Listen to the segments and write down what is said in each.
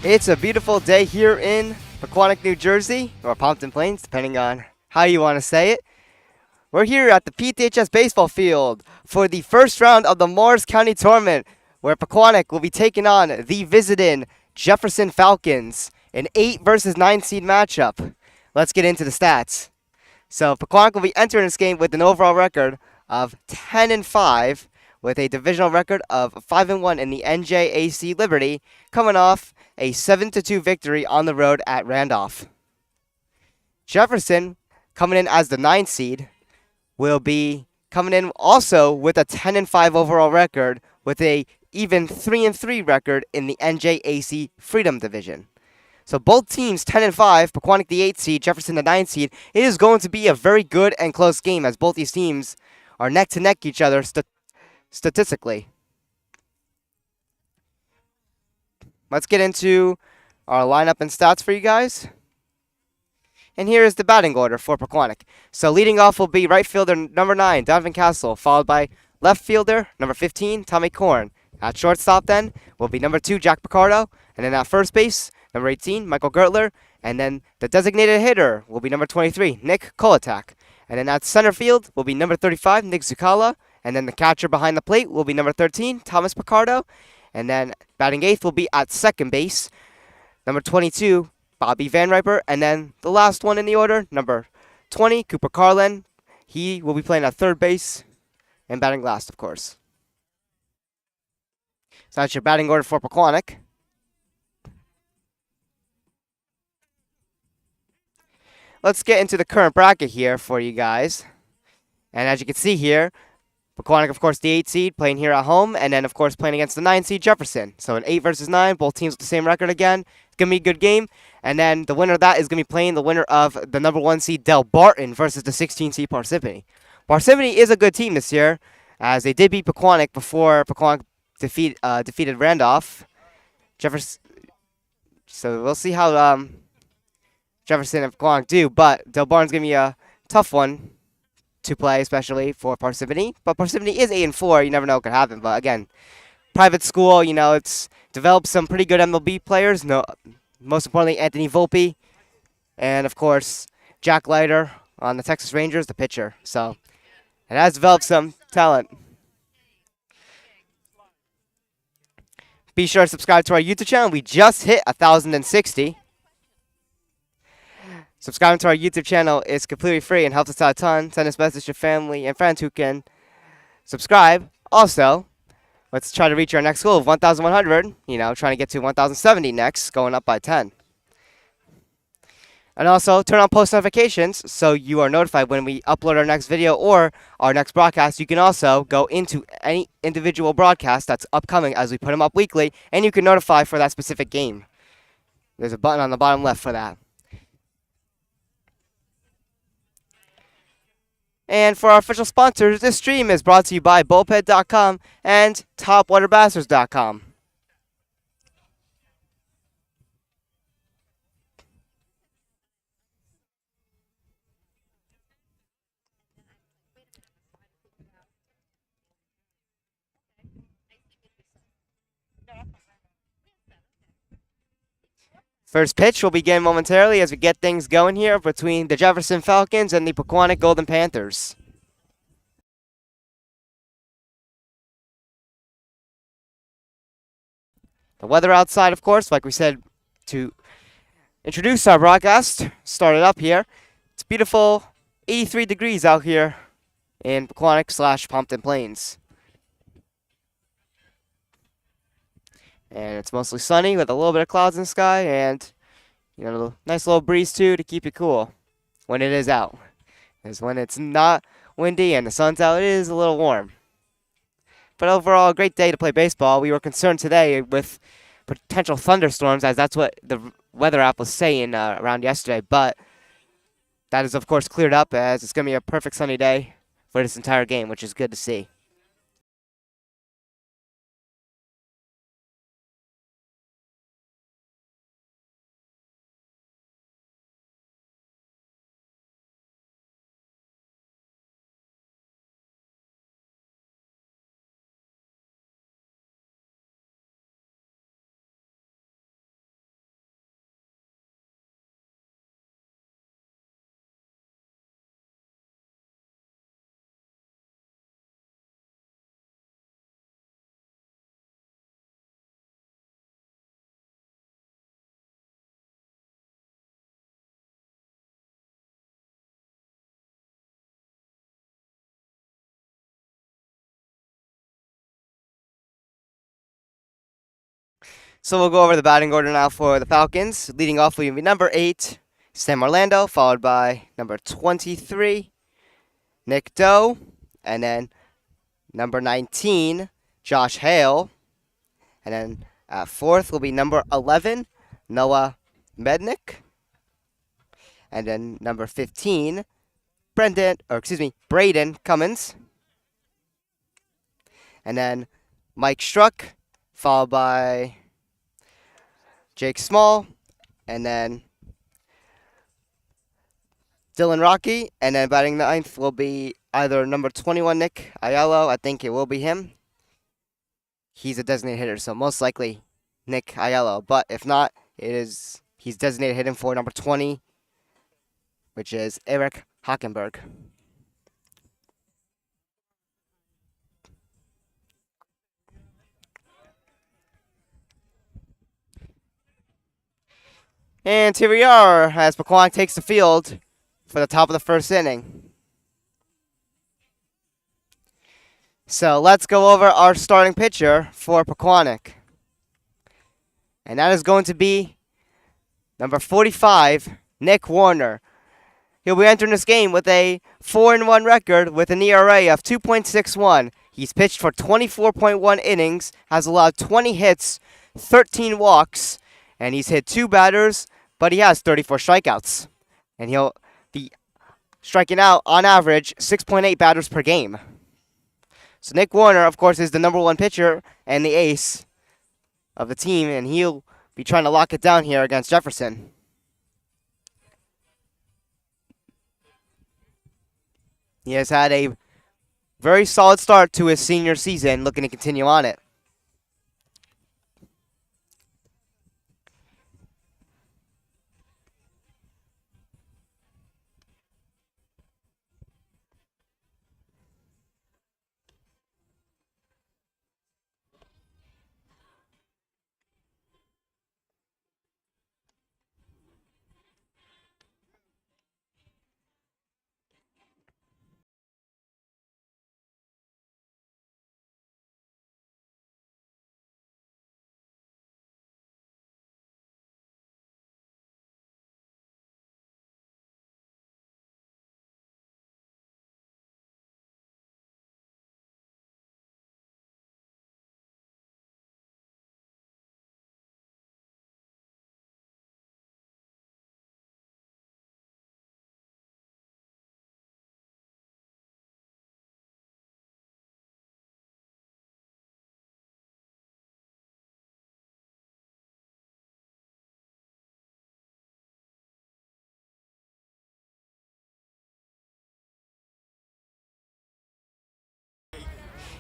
It's a beautiful day here in Pequannock, New Jersey, or Pompton Plains, depending on how you want to say it. We're here at the PTHS baseball field for the first round of the Morris County Tournament, where Pequannock will be taking on the visiting Jefferson Falcons, an 8 versus 9 seed matchup. Let's get into the stats. So Pequannock will be entering this game with an overall record of 10-5, with a divisional record of 5-1 in the NJAC Liberty, coming off a 7-2 victory on the road at Randolph. Jefferson, coming in as the 9th seed, will be coming in also with a 10-5 overall record, with a even 3-3 record in the NJAC Freedom Division. So both teams 10-5, Pequannock the 8th seed, Jefferson the 9th seed. It is going to be a very good and close game, as both these teams are neck to neck each other statistically. Let's get into our lineup and stats for you guys. And here is the batting order for Pequannock. So leading off will be right fielder number 9, Donovan Castle, followed by left fielder number 15, Tommy Korn. At shortstop then will be number 2, Jack Picardo. And then at first base, number 18, Michael Gertler. And then the designated hitter will be number 23, Nick Kolatak. And then at center field will be number 35, Nick Zucala. And then the catcher behind the plate will be number 13, Thomas Picardo. And then batting 8th will be at second base, number 22, Bobby Van Riper. And then the last one in the order, number 20, Cooper Carlin. He will be playing at third base and batting last, of course. So that's your batting order for Pequannock. Let's get into the current bracket here for you guys. And as you can see here, Pequannock, of course, the 8 seed, playing here at home, and then, of course, playing against the 9 seed, Jefferson. So an 8 versus 9, both teams with the same record again. It's going to be a good game. And then the winner of that is going to be playing the winner of the number 1 seed, Del Barton, versus the 16 seed, Parsippany. Parsippany is a good team this year, as they did beat Pequannock before Pequannock defeated Randolph. Jefferson. So we'll see how Jefferson and Pequannock do, but Del Barton's going to be a tough one to play, especially for Parsippany. But Parsippany is 8-4. You never know what could happen. But again, private school, it's developed some pretty good MLB players. No, most importantly, Anthony Volpe, and of course, Jack Leiter on the Texas Rangers, the pitcher. So it has developed some talent. Be sure to subscribe to our YouTube channel. We just hit 1,060. Subscribing to our YouTube channel is completely free and helps us out a ton. Send us a message to family and friends who can subscribe. Also, let's try to reach our next goal of 1,100. Trying to get to 1,070 next, going up by 10. And also, turn on post notifications so you are notified when we upload our next video or our next broadcast. You can also go into any individual broadcast that's upcoming as we put them up weekly, and you can notify for that specific game. There's a button on the bottom left for that. And for our official sponsors, this stream is brought to you by Bullpen.com and TopWaterBastards.com. First pitch will begin momentarily as we get things going here between the Jefferson Falcons and the Pequannock Golden Panthers. The weather outside, of course, like we said, to introduce our broadcast, started up here. It's beautiful, 83 degrees out here in Pequannock/Pompton Plains. And it's mostly sunny with a little bit of clouds in the sky and, a nice little breeze too to keep you cool when it is out. Because when it's not windy and the sun's out, it is a little warm. But overall, a great day to play baseball. We were concerned today with potential thunderstorms, as that's what the weather app was saying around yesterday. But that is, of course, cleared up, as it's going to be a perfect sunny day for this entire game, which is good to see. So we'll go over the batting order now for the Falcons. Leading off will be number 8, Sam Orlando, followed by number 23, Nick Doe, and then number 19, Josh Hale. And then at fourth will be number 11, Noah Mednick. And then number 15, Braden Cummins. And then Mike Struck, followed by Jake Small, and then Dylan Rocky. And then batting ninth will be either number 21, Nick Aiello. I think it will be him. He's a designated hitter, so most likely Nick Aiello. But if not, he's designated hitting for number 20, which is Eric Hockenberg. And here we are as Pequannock takes the field for the top of the first inning. So let's go over our starting pitcher for Pequannock. And that is going to be number 45, Nick Warner. He'll be entering this game with a 4-1 record with an ERA of 2.61. He's pitched for 24.1 innings, has allowed 20 hits, 13 walks, and he's hit 2 batters, but he has 34 strikeouts. And he'll be striking out, on average, 6.8 batters per game. So Nick Warner, of course, is the number 1 pitcher and the ace of the team, and he'll be trying to lock it down here against Jefferson. He has had a very solid start to his senior season, looking to continue on it.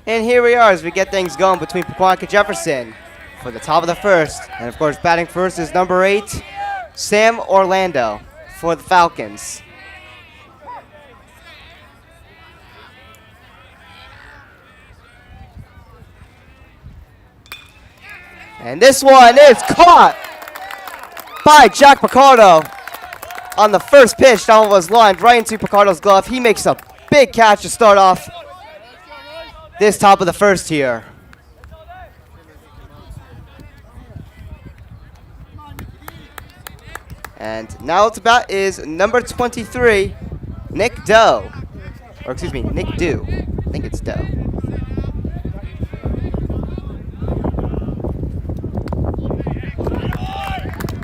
And here we are as we get things going between Pequannock and Jefferson for the top of the first. And of course, batting first is number 8, Sam Orlando for the Falcons. And this one is caught by Jack Picardo on the first pitch. That one was lined right into Picardo's glove. He makes a big catch to start off this top of the first here. And now to bat is number 23, Nick Doe. Or excuse me, Nick Dew. I think it's Doe.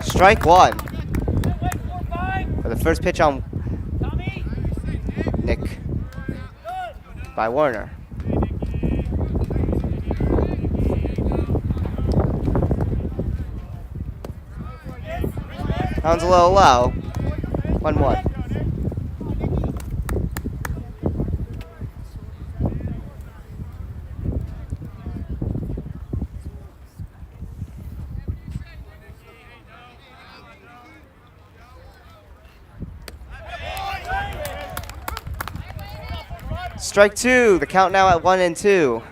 Strike one. For the first pitch on Nick by Warner. Sounds a little low. 1-1. Strike two. The count now at 1-2.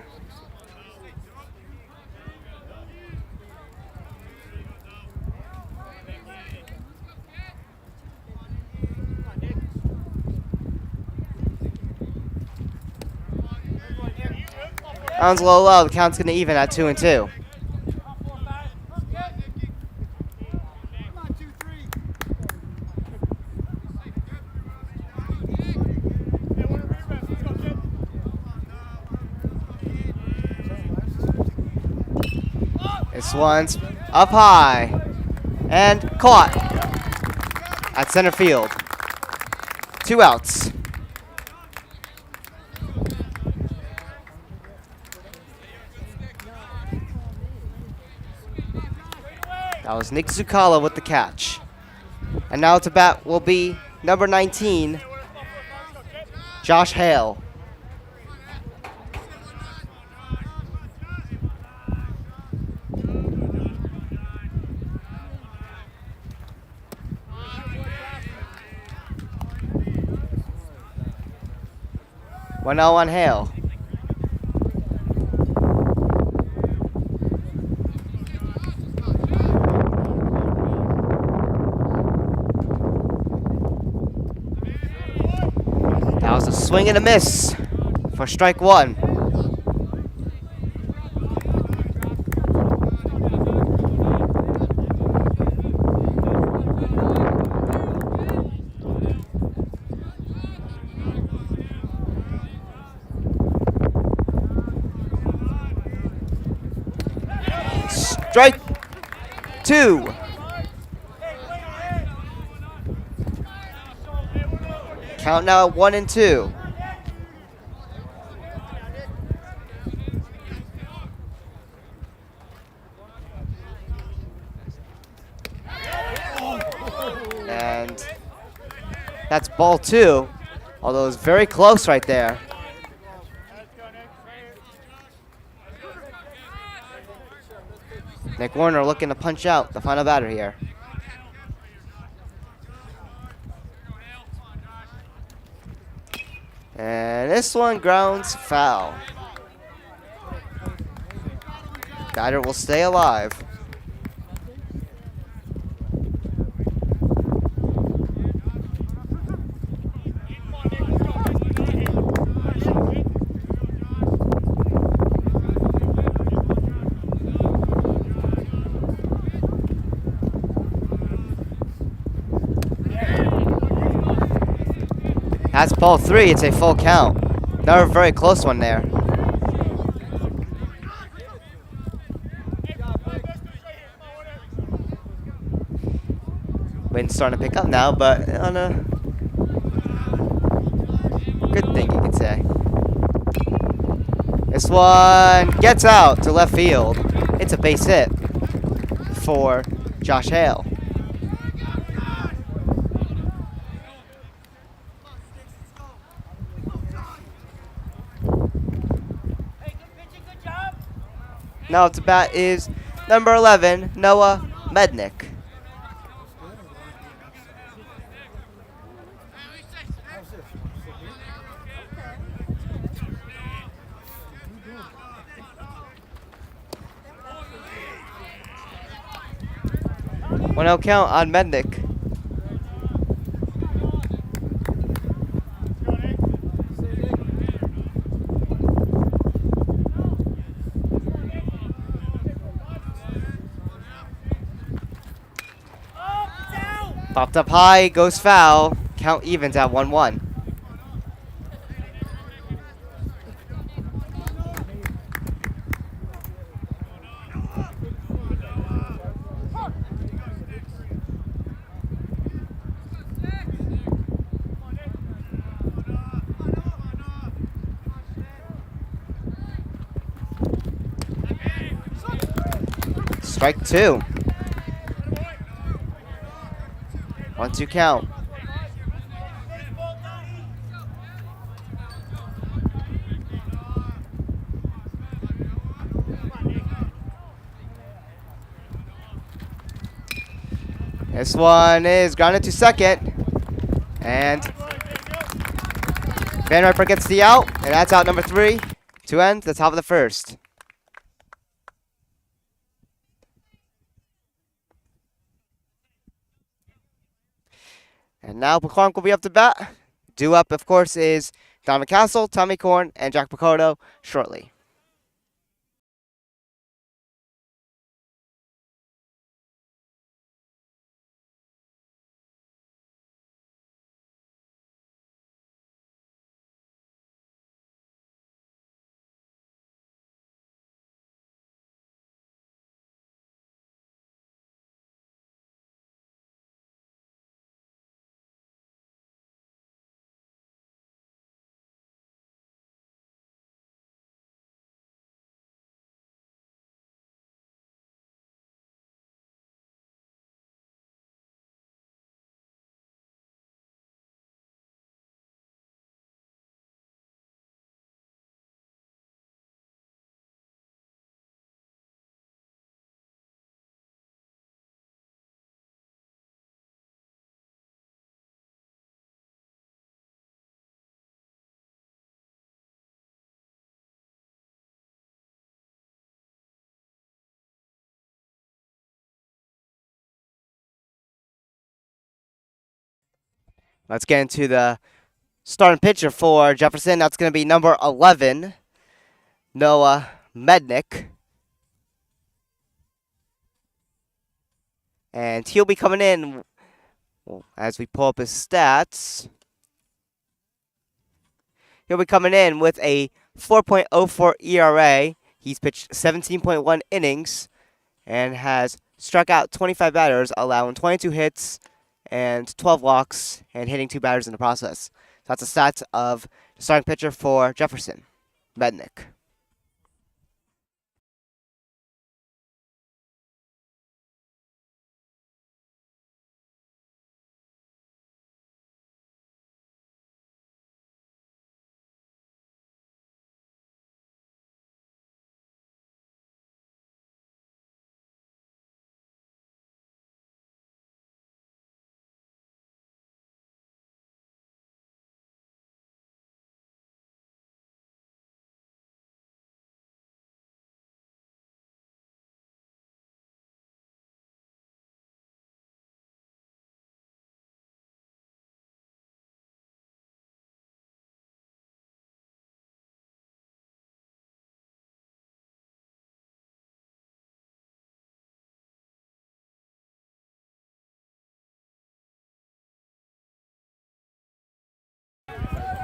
Sounds a little low. The count's going to even at 2-2. This one's up high and caught at center field. 2 outs. That was Nick Zucala with the catch. And now to bat will be number 19, Josh Hale. One out on Hale. That was a swing and a miss for strike 1. Strike 2. Count now at 1 and 2. And that's ball 2, although it's very close right there. Nick Warner looking to punch out the final batter here. And this one grounds foul. Batter will stay alive. That's ball 3. It's a full count. Another very close one there. Wind's starting to pick up now, but on a good thing, you could say. This one gets out to left field. It's a base hit for Josh Hale. Now to bat is number 11, Noah Mednick. One out count on Mednick. Popped up high, goes foul. Count evens at 1-1. Strike 2. 1-2 count. This one is grounded to second. And Van Riper gets the out, and that's out number 3 to end the top of the first. And now Pequannock will be up to bat. Due up, of course, is Donovan Castle, Tommy Korn, and Jack Picoto shortly. Let's get into the starting pitcher for Jefferson. That's going to be number 11, Noah Mednick. And he'll be coming in, as we pull up his stats, he'll be coming in with a 4.04 ERA. He's pitched 17.1 innings and has struck out 25 batters, allowing 22 hits and 12 walks, and hitting 2 batters in the process. So that's the stats of the starting pitcher for Jefferson, Mednick.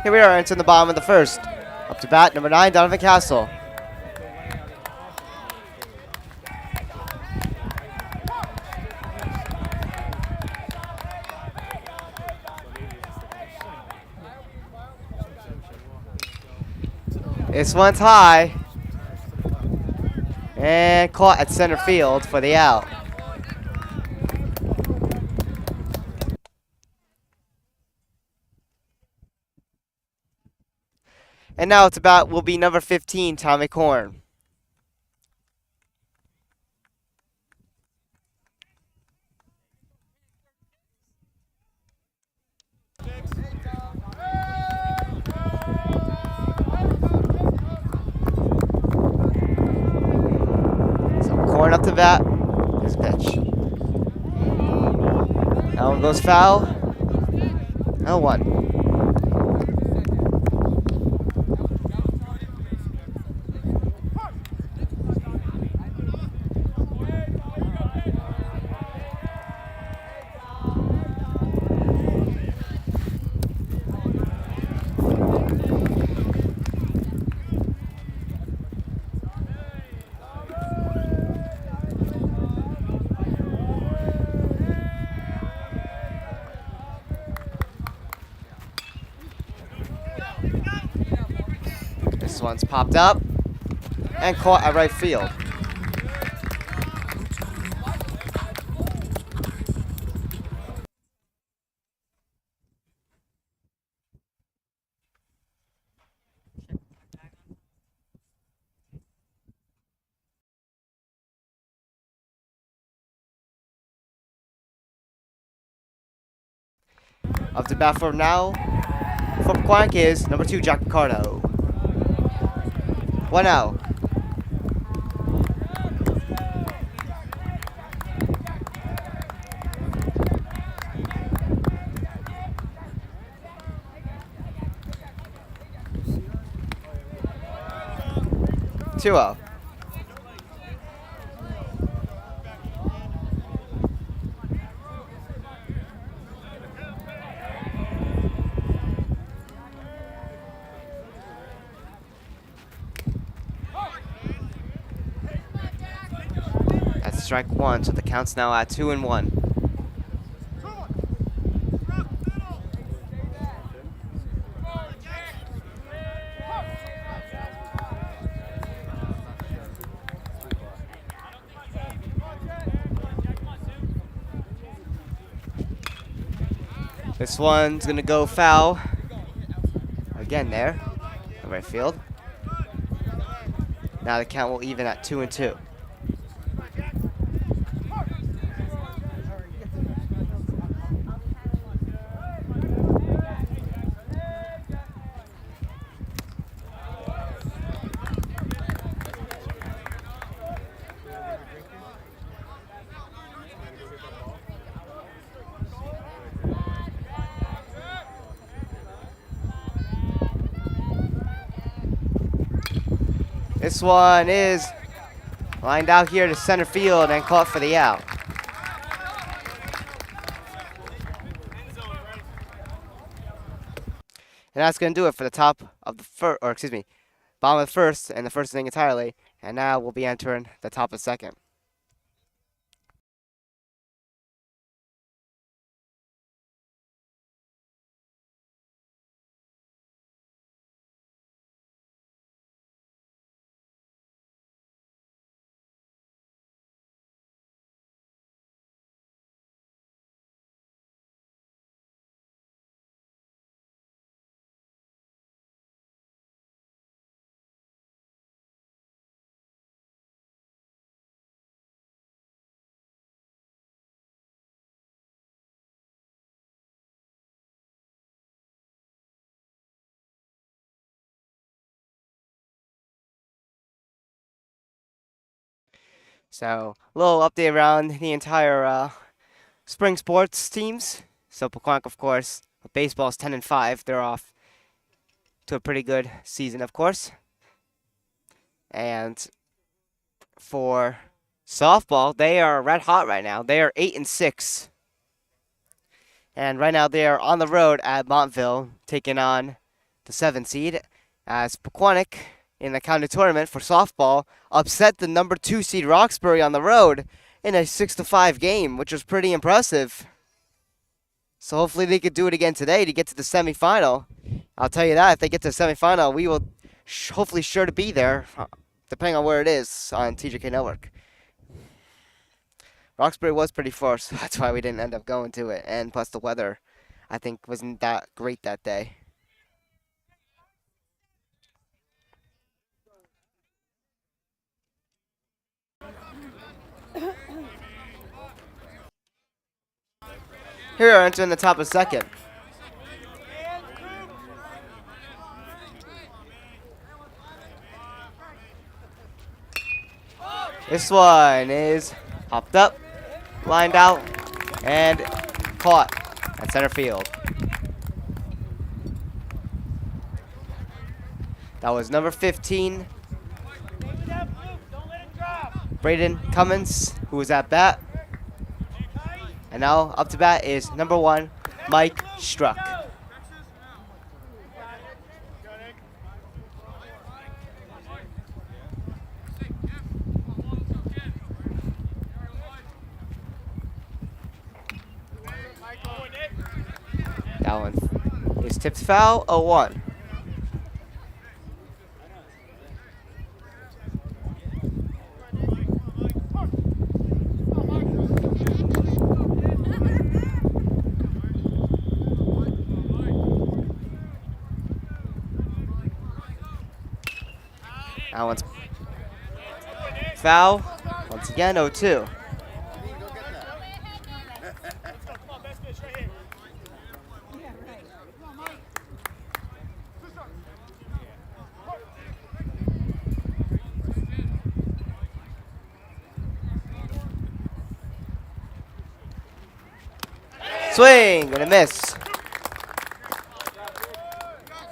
Here we are entering the bottom of the first. Up to bat, number 9, Donovan Castle. This one's high. And caught at center field for the out. And now it's about will be number 15, Tommy Korn. So Korn up to bat. His pitch. That one goes foul. 0-1. This one's popped up and caught at right field. Up to bat for now for Pequannock is number 2, Jack Ricardo. 1 out. Two out. Strike 1, so the count's now at 2-1. This one's gonna go foul again there, in right field. Now the count will even at 2-2. This one is lined out here to center field and caught for the out. And that's going to do it for the top of the first, or excuse me, bottom of the first and the first inning entirely. And now we'll be entering the top of the second. So, a little update around the entire spring sports teams. So, Pequannock, of course, baseball's 10-5. They're off to a pretty good season, of course. And for softball, they are red hot right now. They are 8-6. And right now they are on the road at Montville, taking on the 7 seed, as Pequannock in the county tournament for softball upset the number 2 seed Roxbury on the road in a 6-5 game, which was pretty impressive. So hopefully they could do it again today to get to the semifinal. I'll tell you that, if they get to the semifinal, we will hopefully sure to be there, depending on where it is on TJK Network. Roxbury was pretty far, so that's why we didn't end up going to it. And plus the weather, I think, wasn't that great that day. Here we are entering the top of second. This one is popped up, lined out, and caught at center field. That was number 15, Braden Cummins, who was at bat. And now up to bat is number 1, Mike Struck. That one is tipped foul, 0-1. That one's foul. Once again, 0-2. Swing and a miss.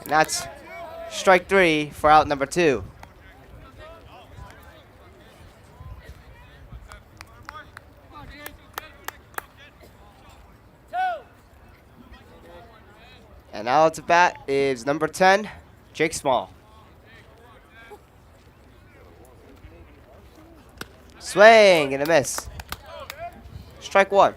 And that's strike 3 for out number 2. And now to bat is number 10, Jake Small. Swing and a miss. Strike 1.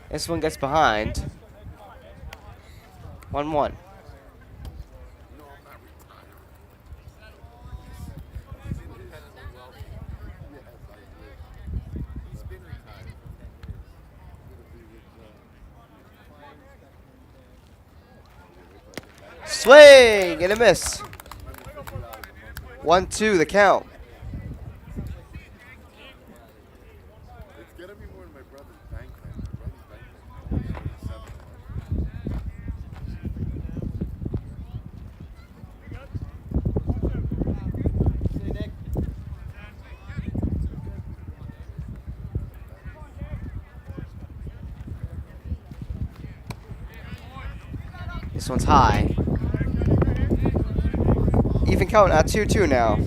This one gets behind. 1-1. Swing and a miss. 1-2 the count. This one's high. Even count at 2-2 now.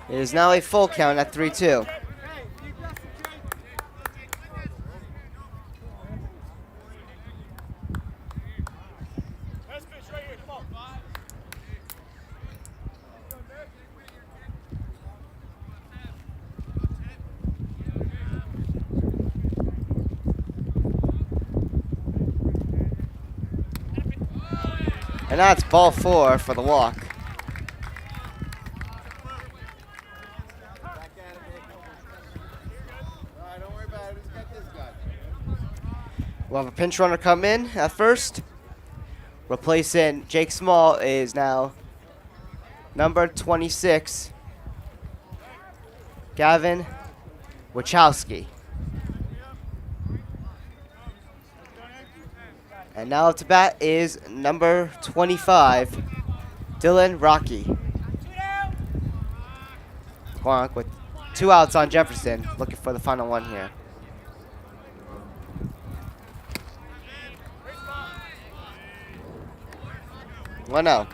It is now a full count at 3-2. And that's ball 4 for the walk. We'll have a pinch runner come in at first. Replacing Jake Small is now number 26, Gavin Wachowski. And now up to bat is number 25, Dylan Rocky. Pequannock with 2 outs on Jefferson, looking for the final one here. Well, no.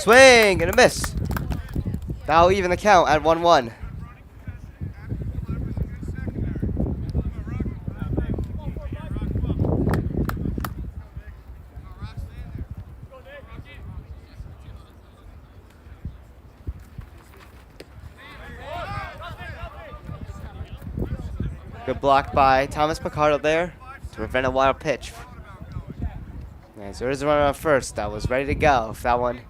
Swing and a miss. That'll even the count at 1-1. Good block by Thomas Picardo there to prevent a wild pitch. And so there's a runner on first that was ready to go. If that one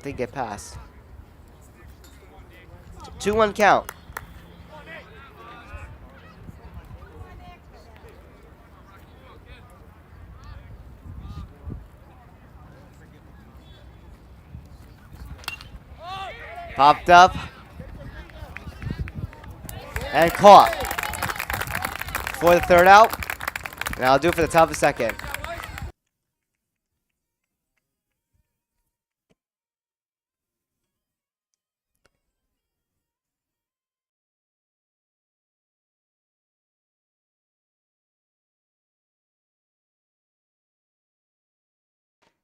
did get past. 2-1 count. Popped up. And caught for the third out. And I'll do it for the top of the second.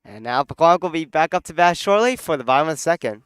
And now Pequannock will be back up to bat shortly for the bottom of the second.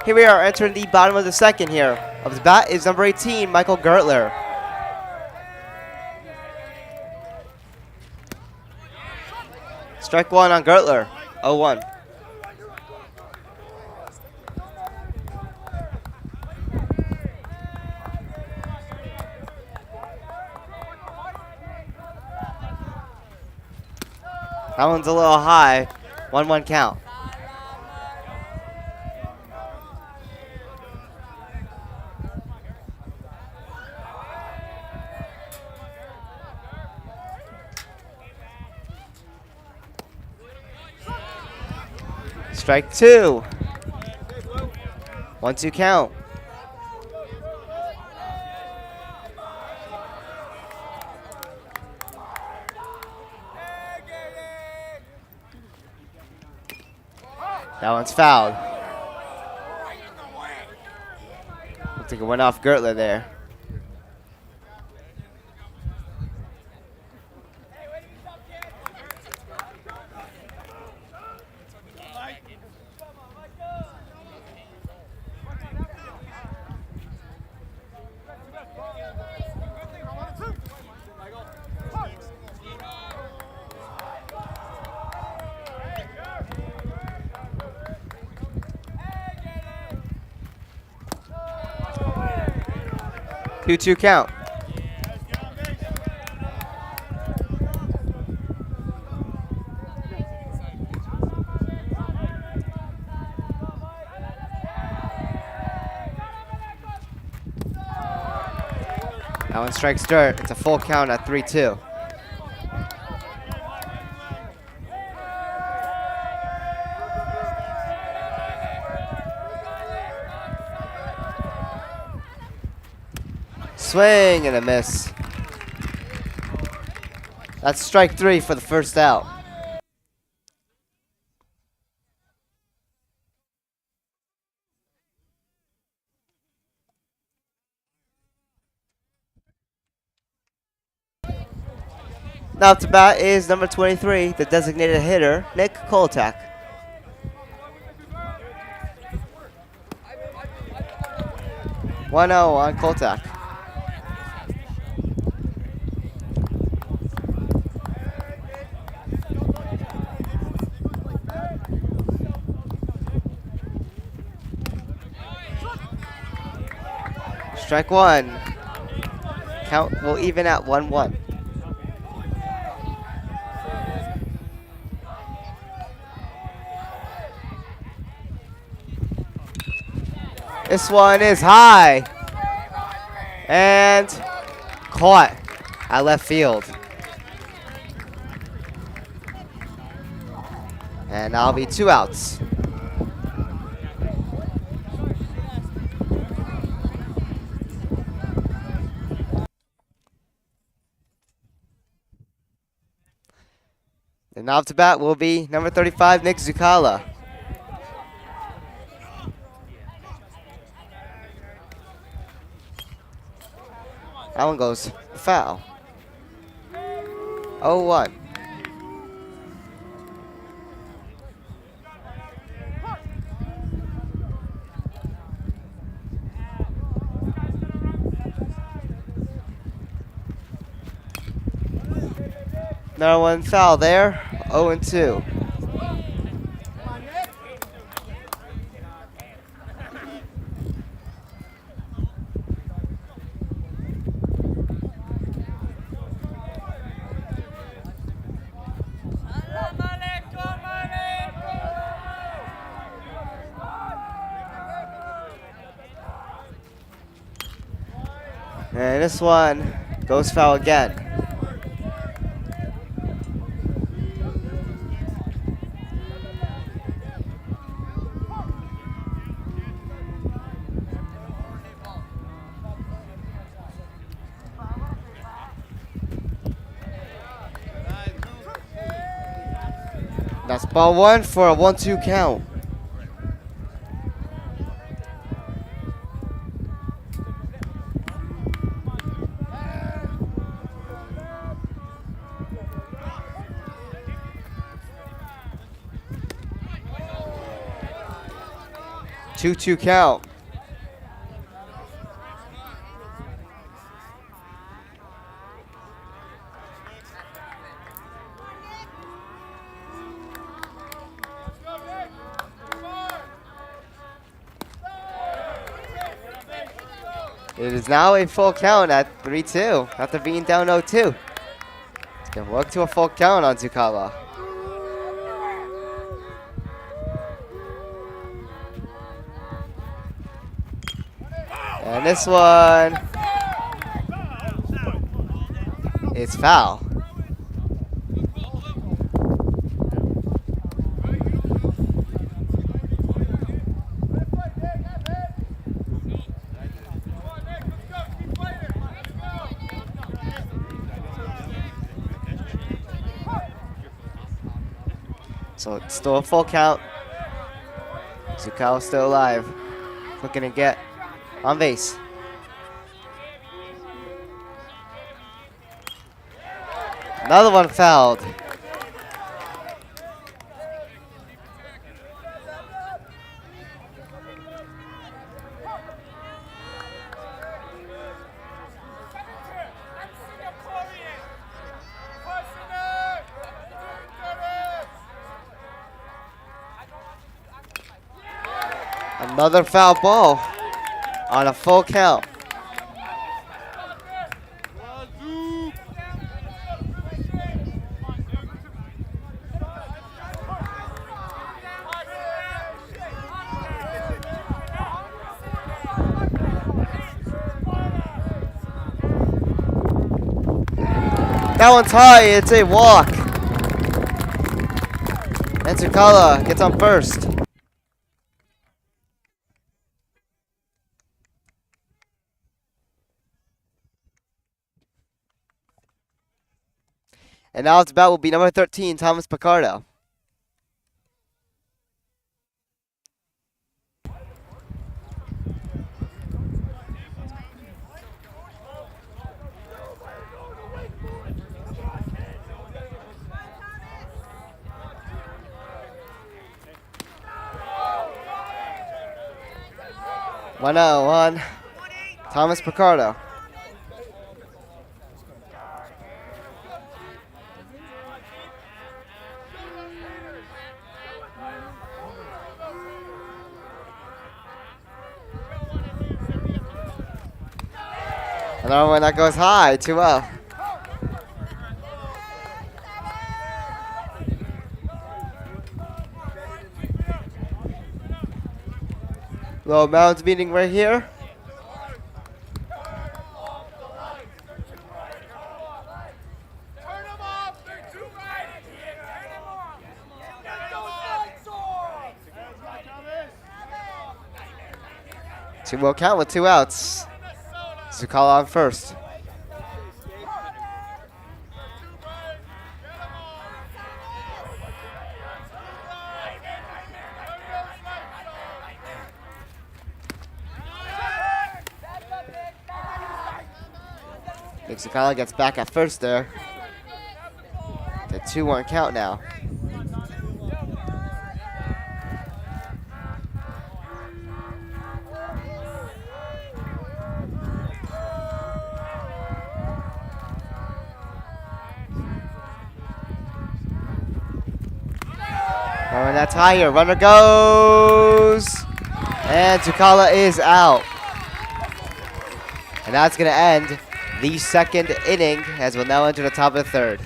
Here we are entering the bottom of the second here. Of the bat is number 18, Michael Gertler. Strike one on Gertler. 0-1. That one's a little high. 1-1 count. Strike two. 1-2 count. That one's fouled. Looks like it went off Gertler there. Two count. That one strikes dirt. It's a full count at 3-2. Swing and a miss. That's strike three for the first out. Now up to bat is number 23, the designated hitter, Nick Koltak. 1-0 on Koltak. Strike one. Count will even at 1-1. This one is high. And caught at left field. And that'll be 2 outs. And now up to bat will be number 35, Nick Zucala. That one goes foul. 0-1. Another one foul there. 0-2. And this one goes foul again. That's ball one for a 1-2 count. Two count. It is now a full count at 3-2 after being down 0-2. It's going to work to a full count on Tsukala. And this one is foul. So it's still a full count. Tsukala's still alive. Looking to get on base. Another one fouled. Another foul ball on a full count. That one's high, it's a walk. And Tsukala gets on first. And now its bat will be number 13, Thomas Picardo. One out, one. Thomas Picardo. Another one that goes high, 2-0. Little mounds meeting right here. Two-0 count with 2 outs. Tsukala on first. Tsukala gets back at first there. The 2-1 count now. And that's higher. Runner goes. And Tsukala is out. And that's going to end the second inning as we'll now enter the top of the third.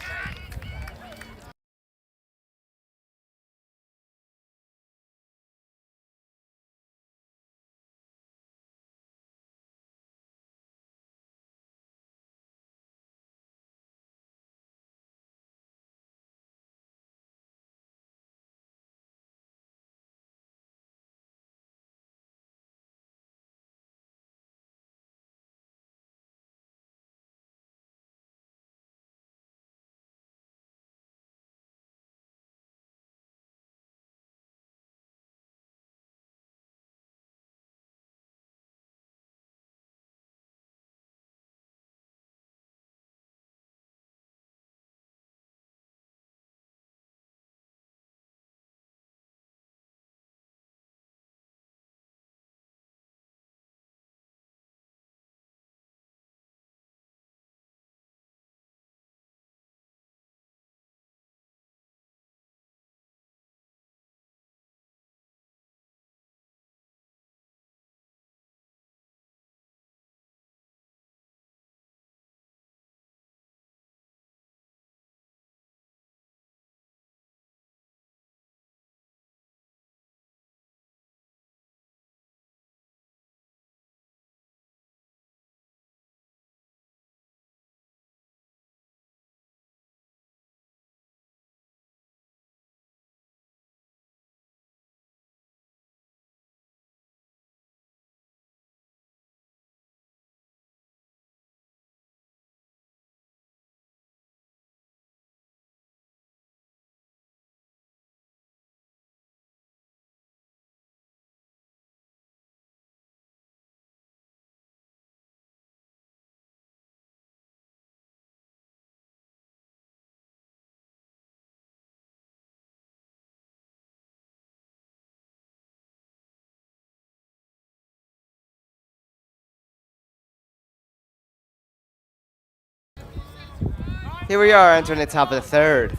Here we are entering the top of the third.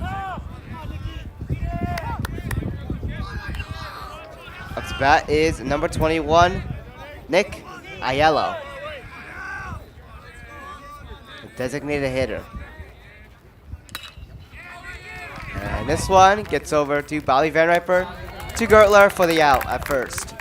Up to bat is number 21, Nick Aiello, the designated hitter. And this one gets over to Bobby Van Riper, to Gertler for the out at first.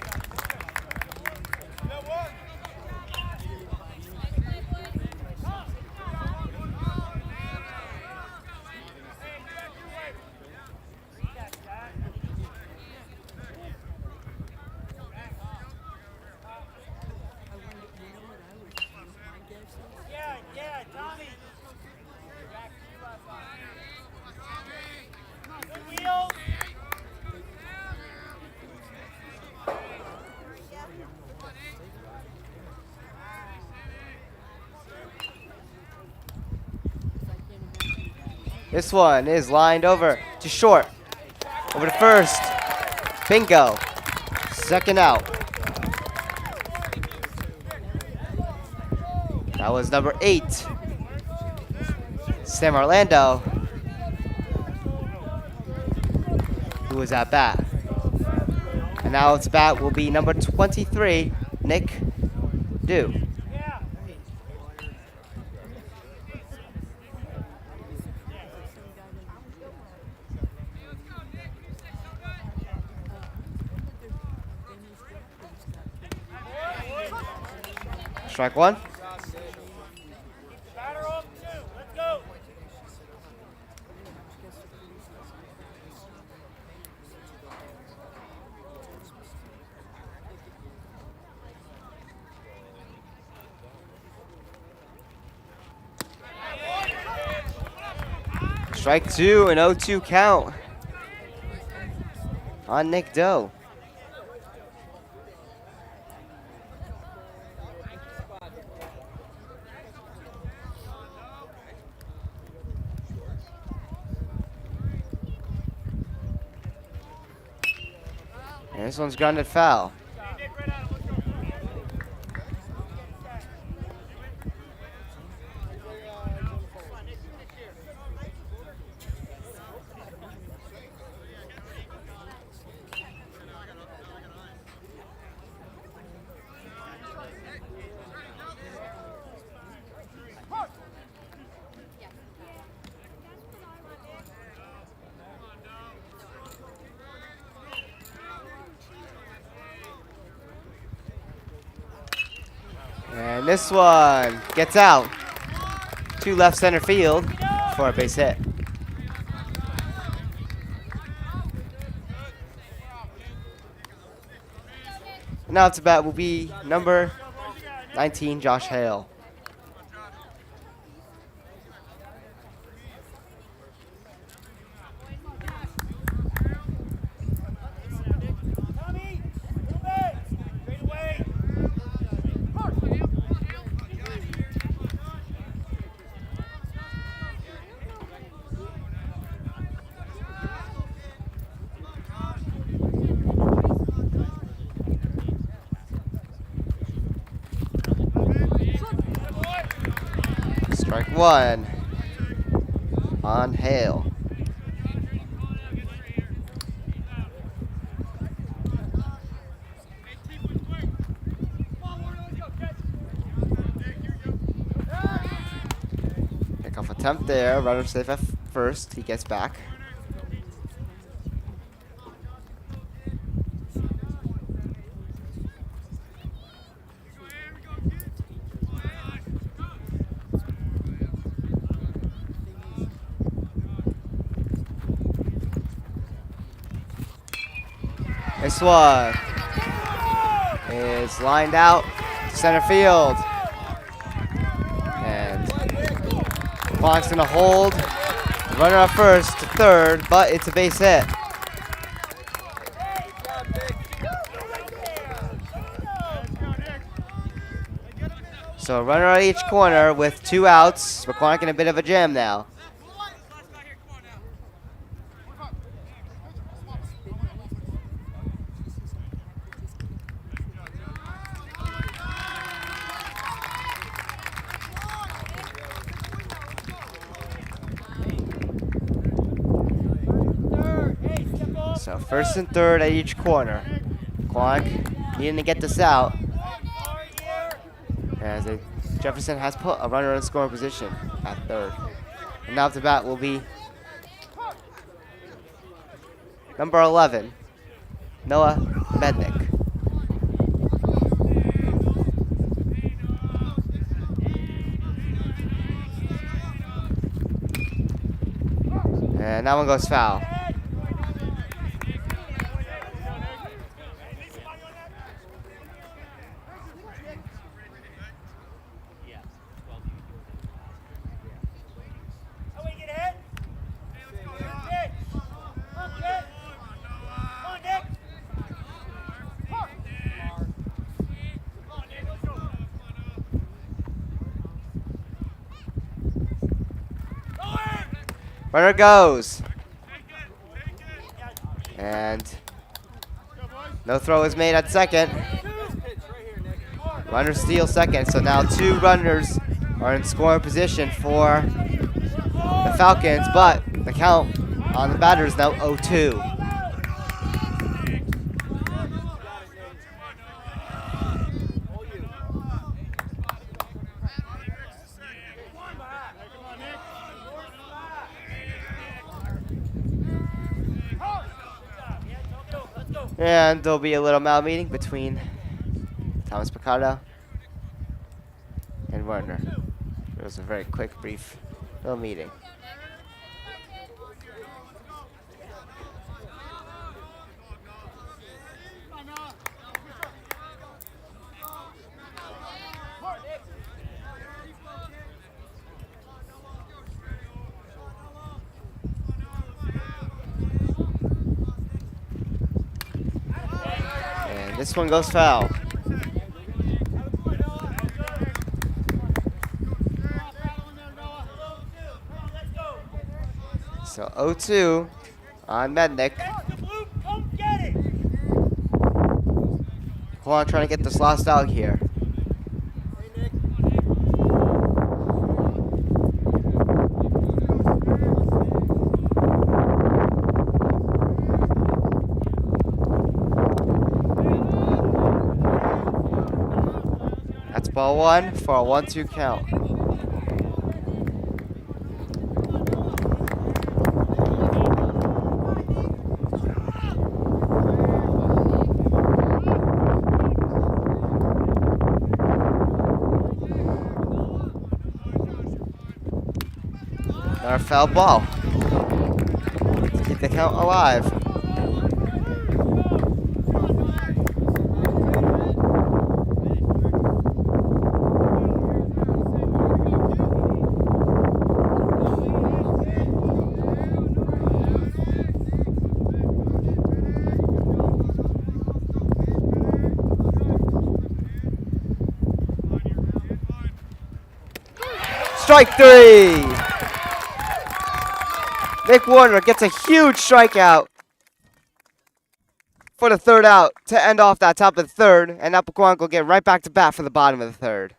This one is lined over to short. Over to first. Bingo. Second out. That was number 8, Sam Orlando, who was at bat. And now its bat will be number 23, Nick Dew. Strike one. Strike two, an 0-2 count on Nick Doe. And this one's grounded foul. And this one gets out to left center field for a base hit. Now to bat will be number 19, Josh Hale. Strike one on Hale. Pickoff attempt there. Runner safe at first. He gets back. This one is lined out to center field. And Pequannock's gonna hold. Runner at first to third, but it's a base hit. So runner at each corner with 2 outs. Pequannock in a bit of a jam now. So 1st and 3rd at each corner. Pequannock needing to get this out. As Jefferson has put a runner in scoring position at 3rd. And now up to bat will be number 11, Noah Mednick. And that one goes foul. Runner goes. And no throw is made at 2nd. Runner steals 2nd, so now 2 runners are in scoring position for the Falcons, but the count on the batter is now 0-2. And there'll be a little mal meeting between Thomas Pequannock and Werner. It was a very quick, brief little meeting. And this one goes foul. So 0-2 on Mednick. Pequannock trying to get this last out here. That's ball 1 for a 1-2 count. Another foul ball to keep the count alive. Strike 3! Nick Warner gets a huge strikeout for the 3rd out to end off that top of the 3rd, and now Pequannock will get right back to bat for the bottom of the 3rd.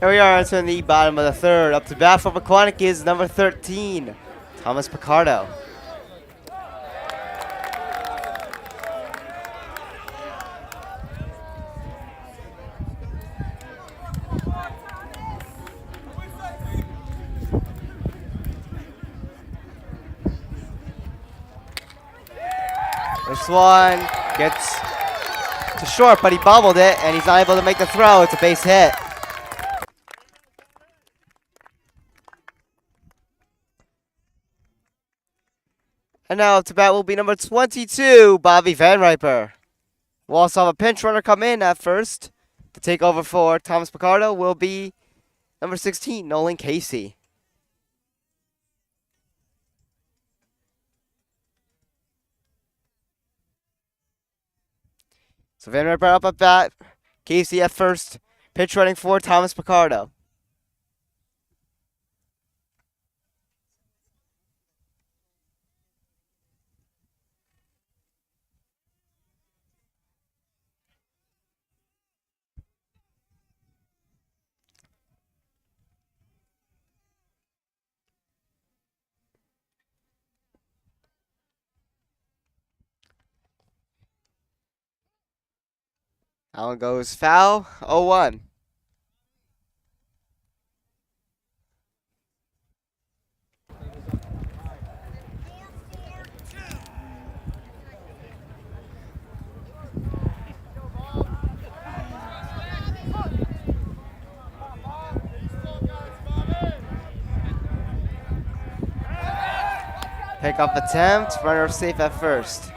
Here we are entering the bottom of the third. Up to bat for Pequannock is number 13, Thomas Picardo. This one gets to short, but he bobbled it, and he's not able to make the throw. It's a base hit. And now up to bat will be number 22, Bobby Van Riper. We'll also have a pinch runner come in at first. To take over for Thomas Picardo will be number 16, Nolan Casey. So Van Riper up at bat, Casey at first, pitch running for Thomas Picardo. That one goes foul, 0-1. Pickup attempt, runner safe at first.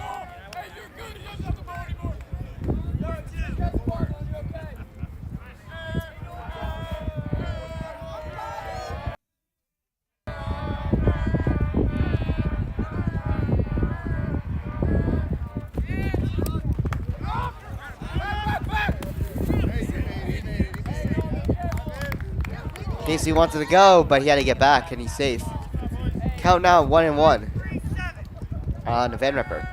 Casey wanted to go, but he had to get back, and he's safe. Count now 1-1 on Van Riper.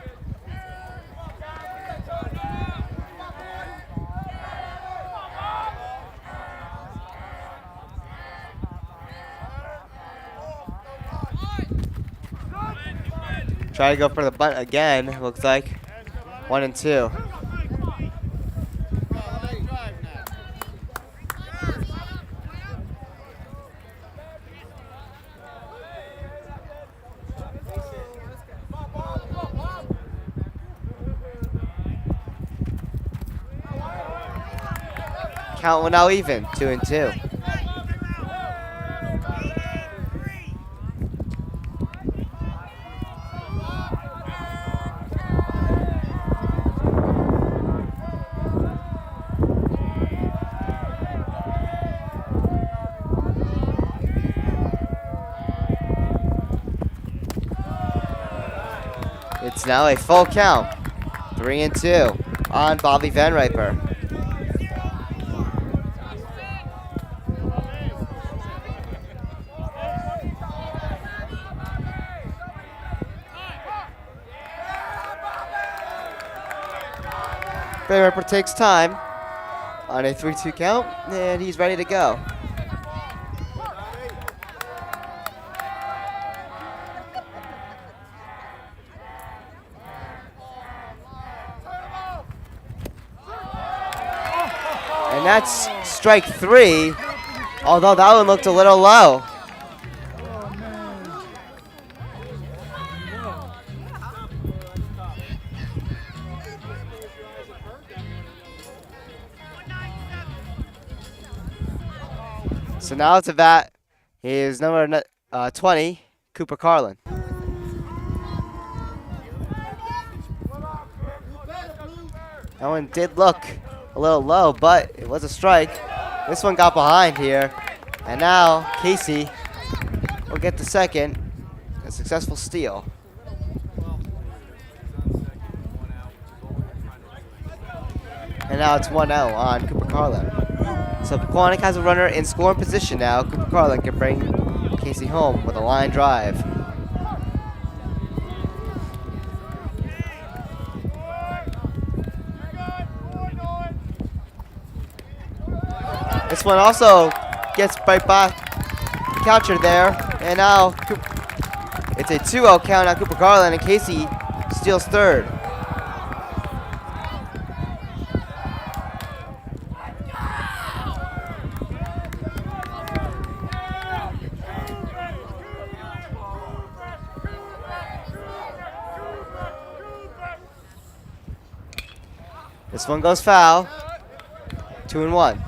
Try to go for the bunt again, looks like. 1-2. Count will now even, 2-2. It's now a full count, 3-2 on Bobby Van Riper. Van Riper takes time on a 3-2 count, and he's ready to go. And that's strike 3, although that one looked a little low. So now to bat is number 20, Cooper Carlin. That one did look a little low, but it was a strike. This one got behind here. And now Casey will get the second. A successful steal. And now it's 1-0 on Cooper Carlin. So Pequannock has a runner in scoring position now. Cooper Carlin can bring Casey home with a line drive. This one also gets right by catcher there. And now it's a 2-0 count on Cooper Garland, and Casey steals third. This one goes foul. 2-1.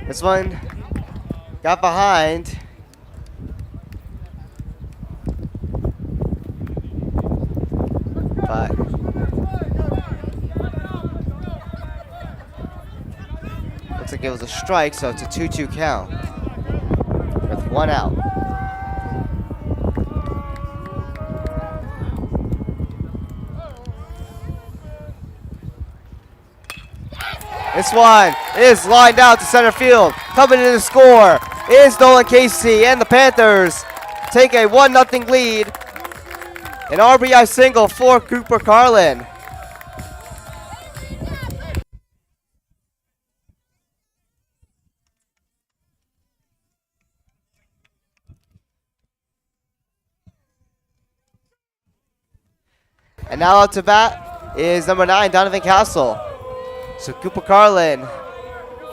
This one got behind. But looks like it was a strike, so it's a 2-2 count with 1 out. This one is lined out to center field. Coming in to score is Nolan Casey, and the Panthers take a 1-0 lead. An RBI single for Cooper Garland. And now up to bat is number 9, Donovan Castle. So Cooper Garland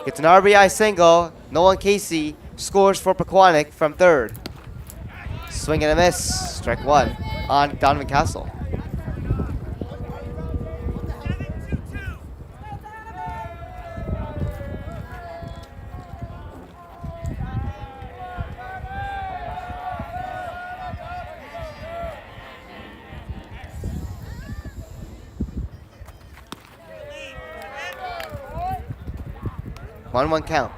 gets an RBI single. Nolan Casey scores for Pequannock from third. Swing and a miss. Strike 1 on Donovan Castle. One count.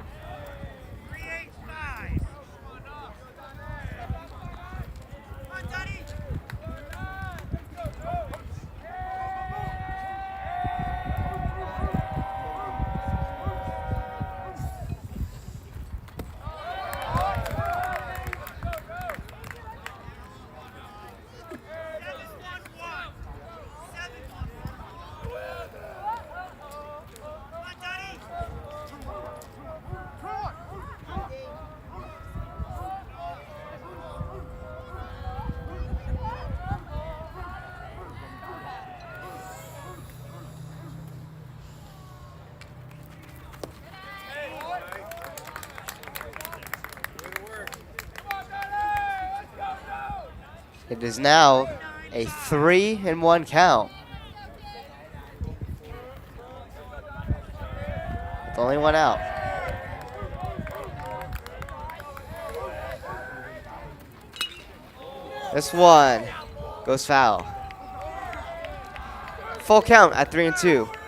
It is now a 3-1 count. With only 1 out. This one goes foul. Full count at 3-2.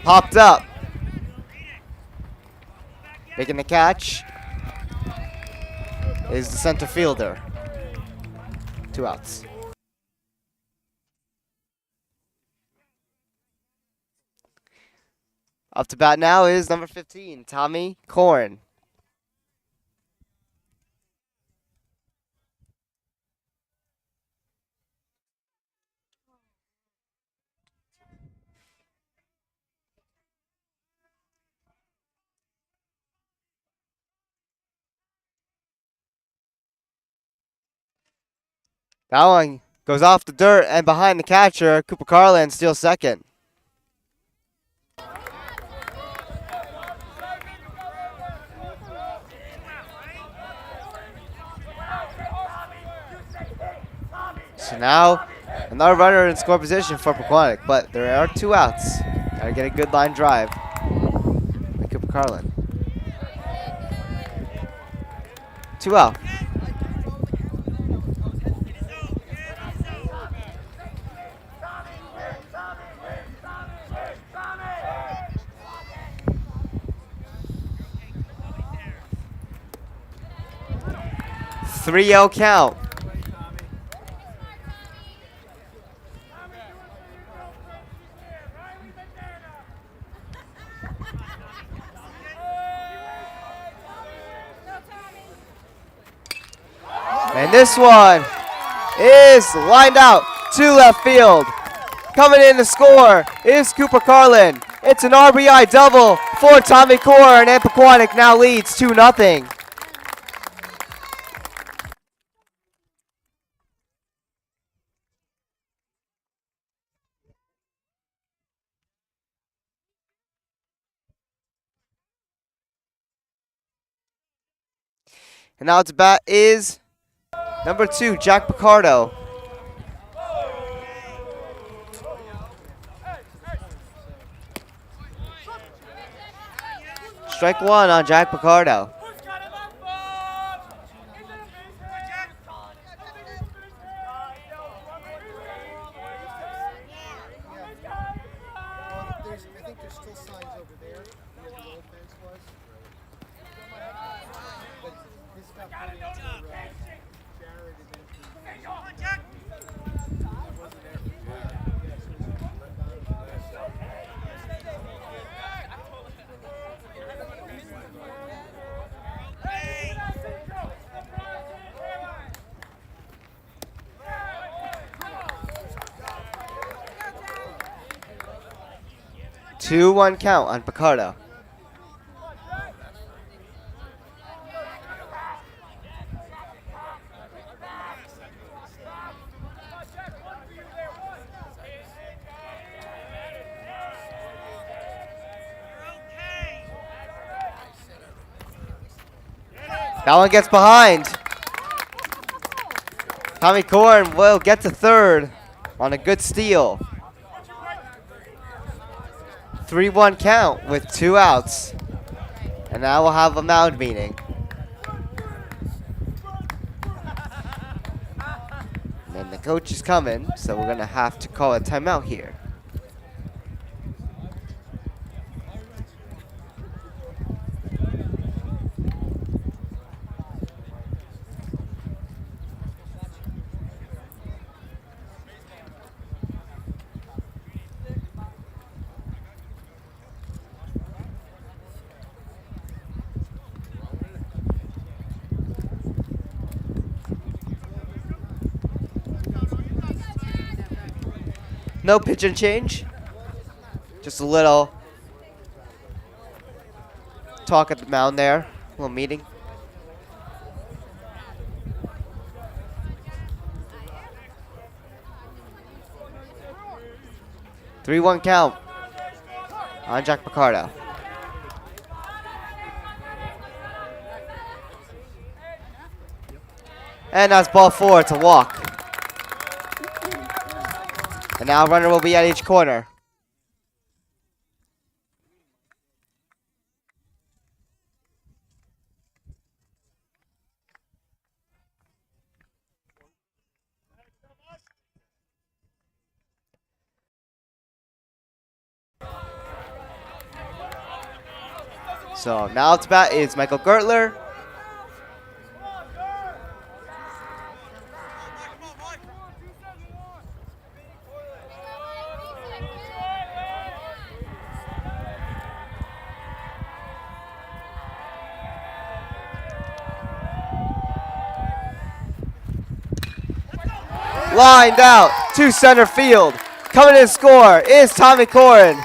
Popped up. Making the catch is the center fielder. 2 outs. Up to bat now is number 15, Tommy Korn. That one goes off the dirt and behind the catcher. Cooper Garland steals second. So now another runner in score position for Pequannock, but there are 2 outs. Gotta get a good line drive by Cooper Garland. 2 out. 3-0 count. And this one is lined out to left field. Coming in to score is Cooper Carlin. It's an RBI double for Tommy Corn, and Pequannock now leads 2-0. And now to bat is number 2, Jack Picardo. Strike 1 on Jack Picardo. I think there's still signs over there where the old fence was. But this got put in for Jared and then it wasn't there for Jared. 2-1 count on Picardo. That one gets behind. Tommy Corn will get to third on a good steal. 3-1 count with 2 outs. And now we'll have a mound meeting. And then the coach is coming, so we're going to have to call a timeout here. No pitch and change. Just a little talk at the mound there. A little meeting. Three-one count on Jack Picardo. And that's ball 4. It's a walk. And now a runner will be at each corner. So now to bat is Michael Gertler. Lined out to center field. Coming in to score is Tommy Corn.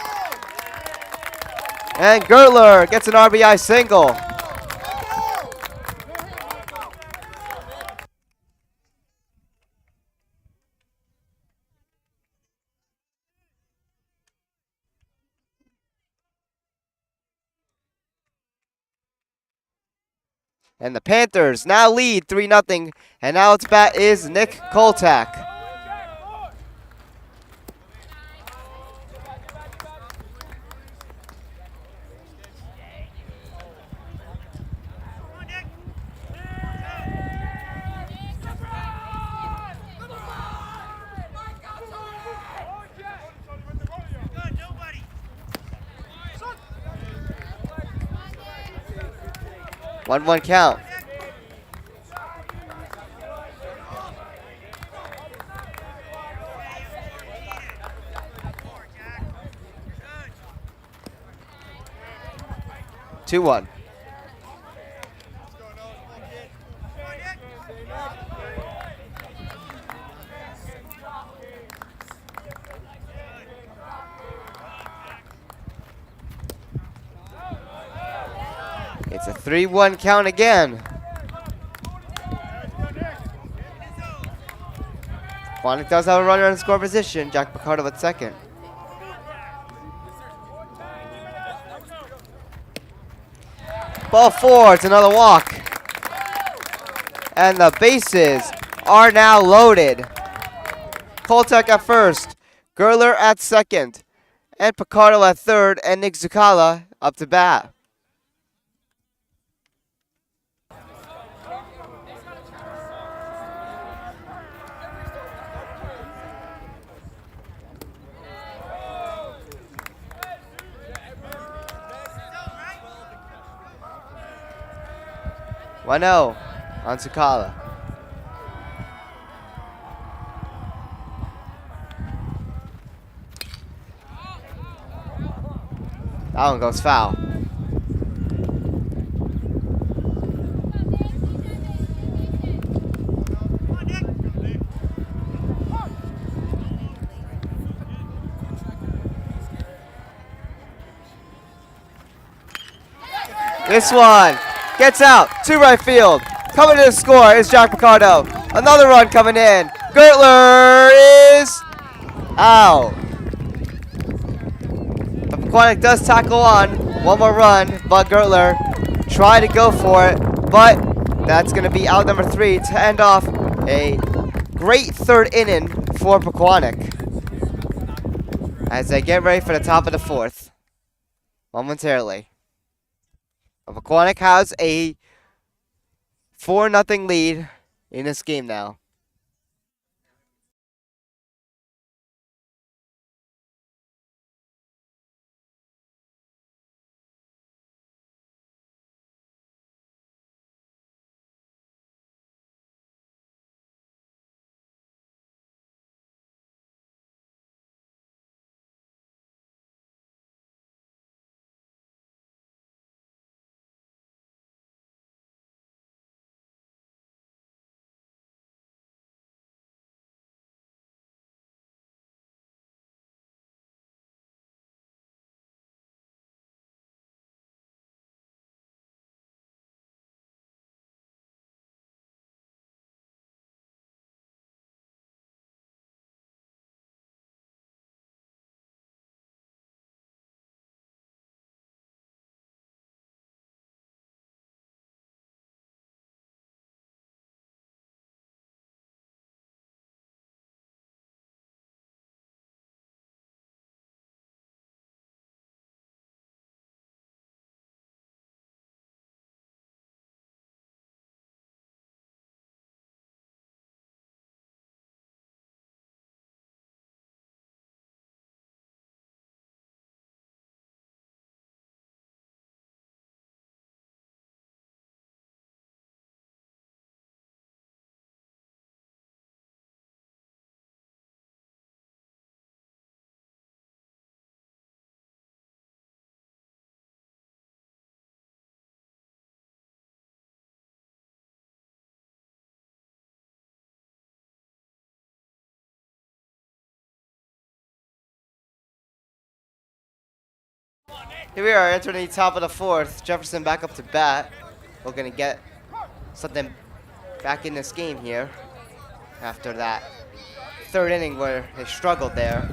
And Gertler gets an RBI single. And the Panthers now lead 3-0. And now its bat is Nick Koltak. One count. 2-1. It's a 3-1 count again. Pequannock does have a runner in score position. Jack Picardo at second. Ball 4, it's another walk. And the bases are now loaded. Koltek at first, Gertler at second, and Picardo at third, and Nick Zucala up to bat. One 0 on Zucala. That one goes foul. This one gets out to right field. Coming to the score is Jack Picardo. Another run coming in. Gertler is out. But Pequannock does tackle on. One more run, but Gertler tried to go for it. But that's going to be out number 3 to end off a great third inning for Pequannock as they get ready for the top of the 4th momentarily. Pequannock has a 4-0 lead in this game now. Here we are entering the top of the 4th. Jefferson back up to bat. We're going to get something back in this game here after that third inning where they struggled there.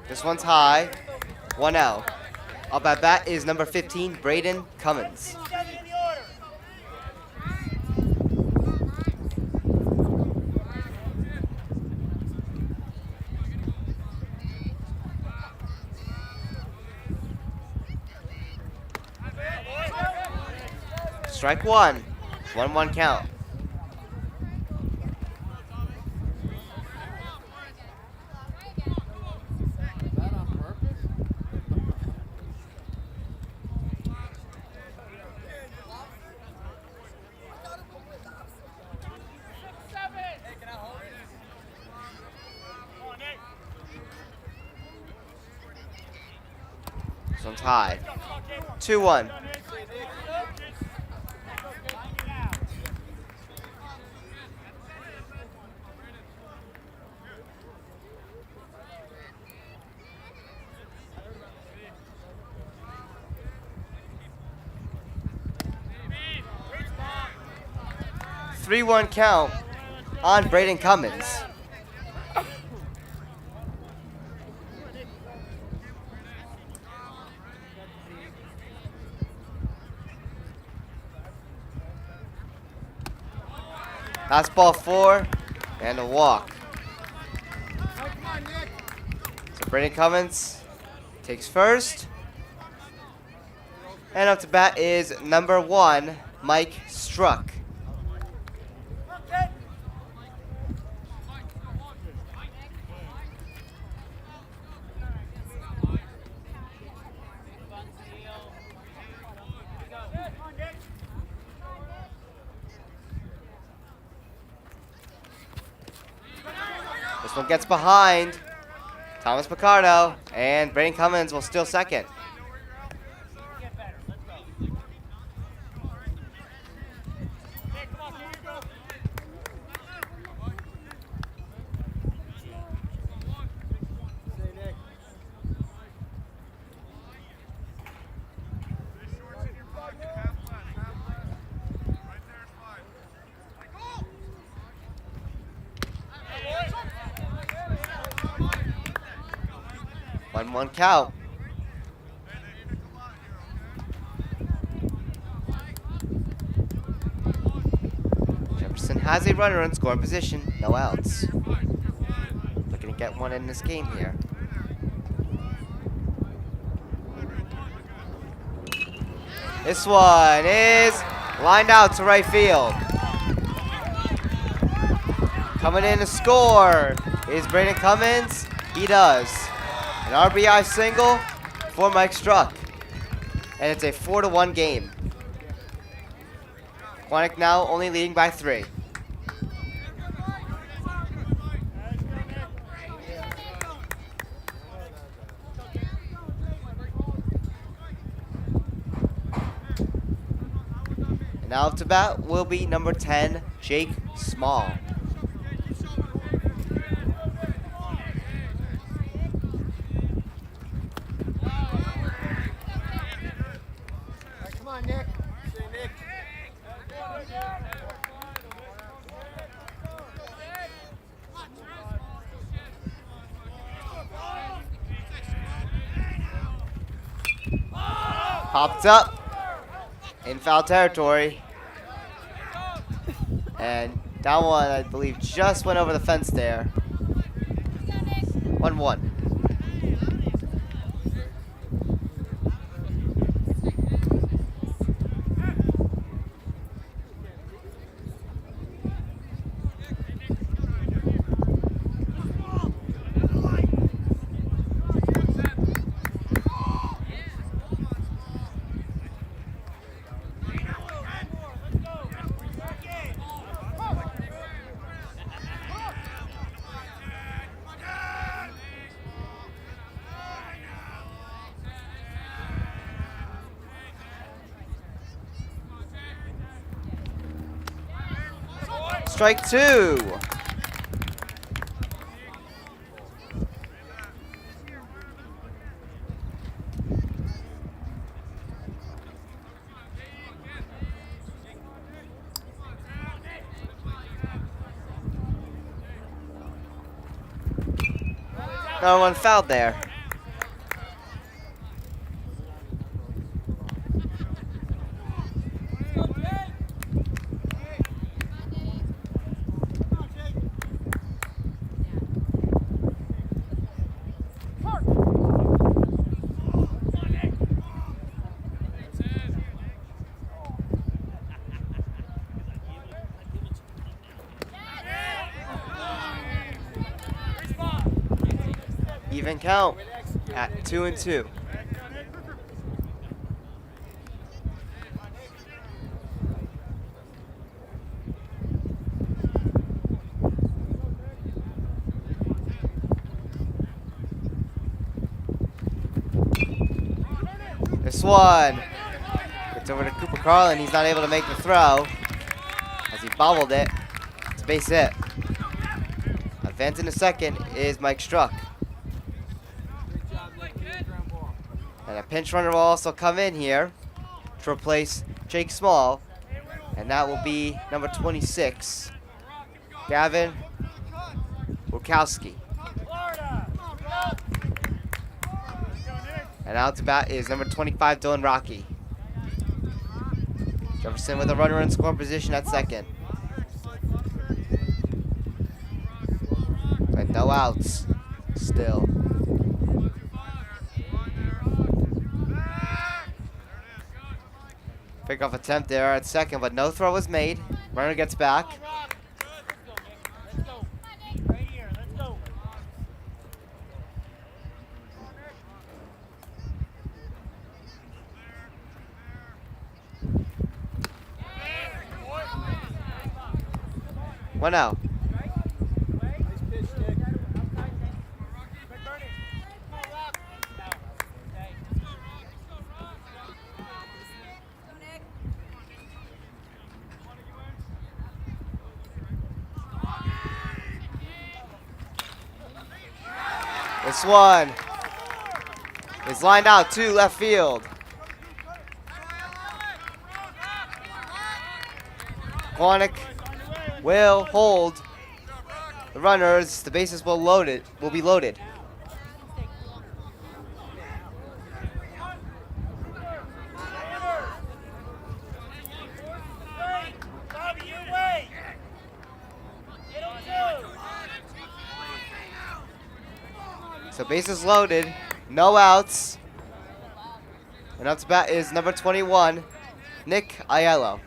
This one's high. 1-0. Up at bat is number 15, Braden Cummins. Strike 1. 1-1 count. One tied. 2-1. Three-one count on Braden Cummins. Last ball 4 and a walk. So Braden Cummins takes first. And up to bat is number 1, Mike Struck. This one gets behind Thomas Picardo, and Braden Cummins will steal second. One count. Jefferson has a runner in scoring position, no outs. Looking to get one in this game here. This one is lined out to right field. Coming in to score is Braden Cummins. He does. An RBI single for Mike Struck. And it's a 4-1 game. Pequannock now only leading by 3. And now up to bat will be number 10, Jake Small. Popped up in foul territory. And that one, I believe, just went over the fence there. 1-1. Strike 2. Another one fouled there. Even count at 2-2. This one gets over to Cooper Carl, and he's not able to make the throw as he bobbled it. It's a base hit. Advancing to second is Mike Struck. And a pinch runner will also come in here to replace Jake Small, and that will be number 26, Gavin Wurkowski. And out to bat is number 25, Dylan Rocky. Jefferson with a runner in scoring position at second. And no outs still. Pickoff attempt there at second, but no throw was made. Runner gets back. One out. This one is lined out to left field. Pequannock will hold the runners. The bases will be loaded. So bases loaded, no outs. And up to bat is number 21, Nick Aiello.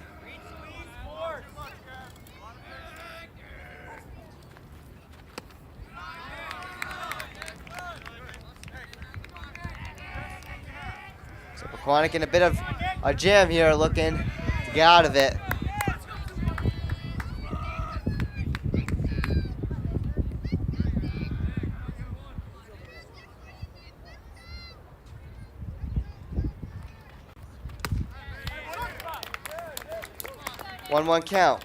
So Pequannock in a bit of a jam here, looking to get out of it. One count.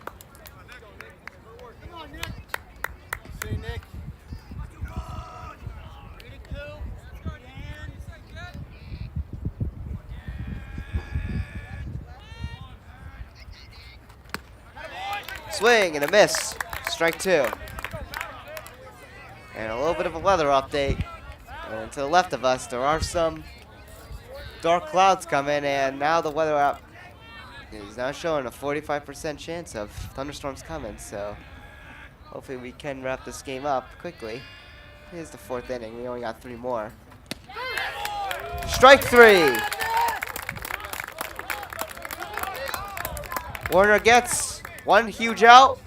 Swing and a miss. Strike two. And a little bit of a weather update. And to the left of us, there are some dark clouds coming, and now the weather app is now showing a 45% chance of thunderstorms coming, so hopefully we can wrap this game up quickly. Here's the fourth inning. We only got 3 more. Strike 3. Warner gets 1 huge out.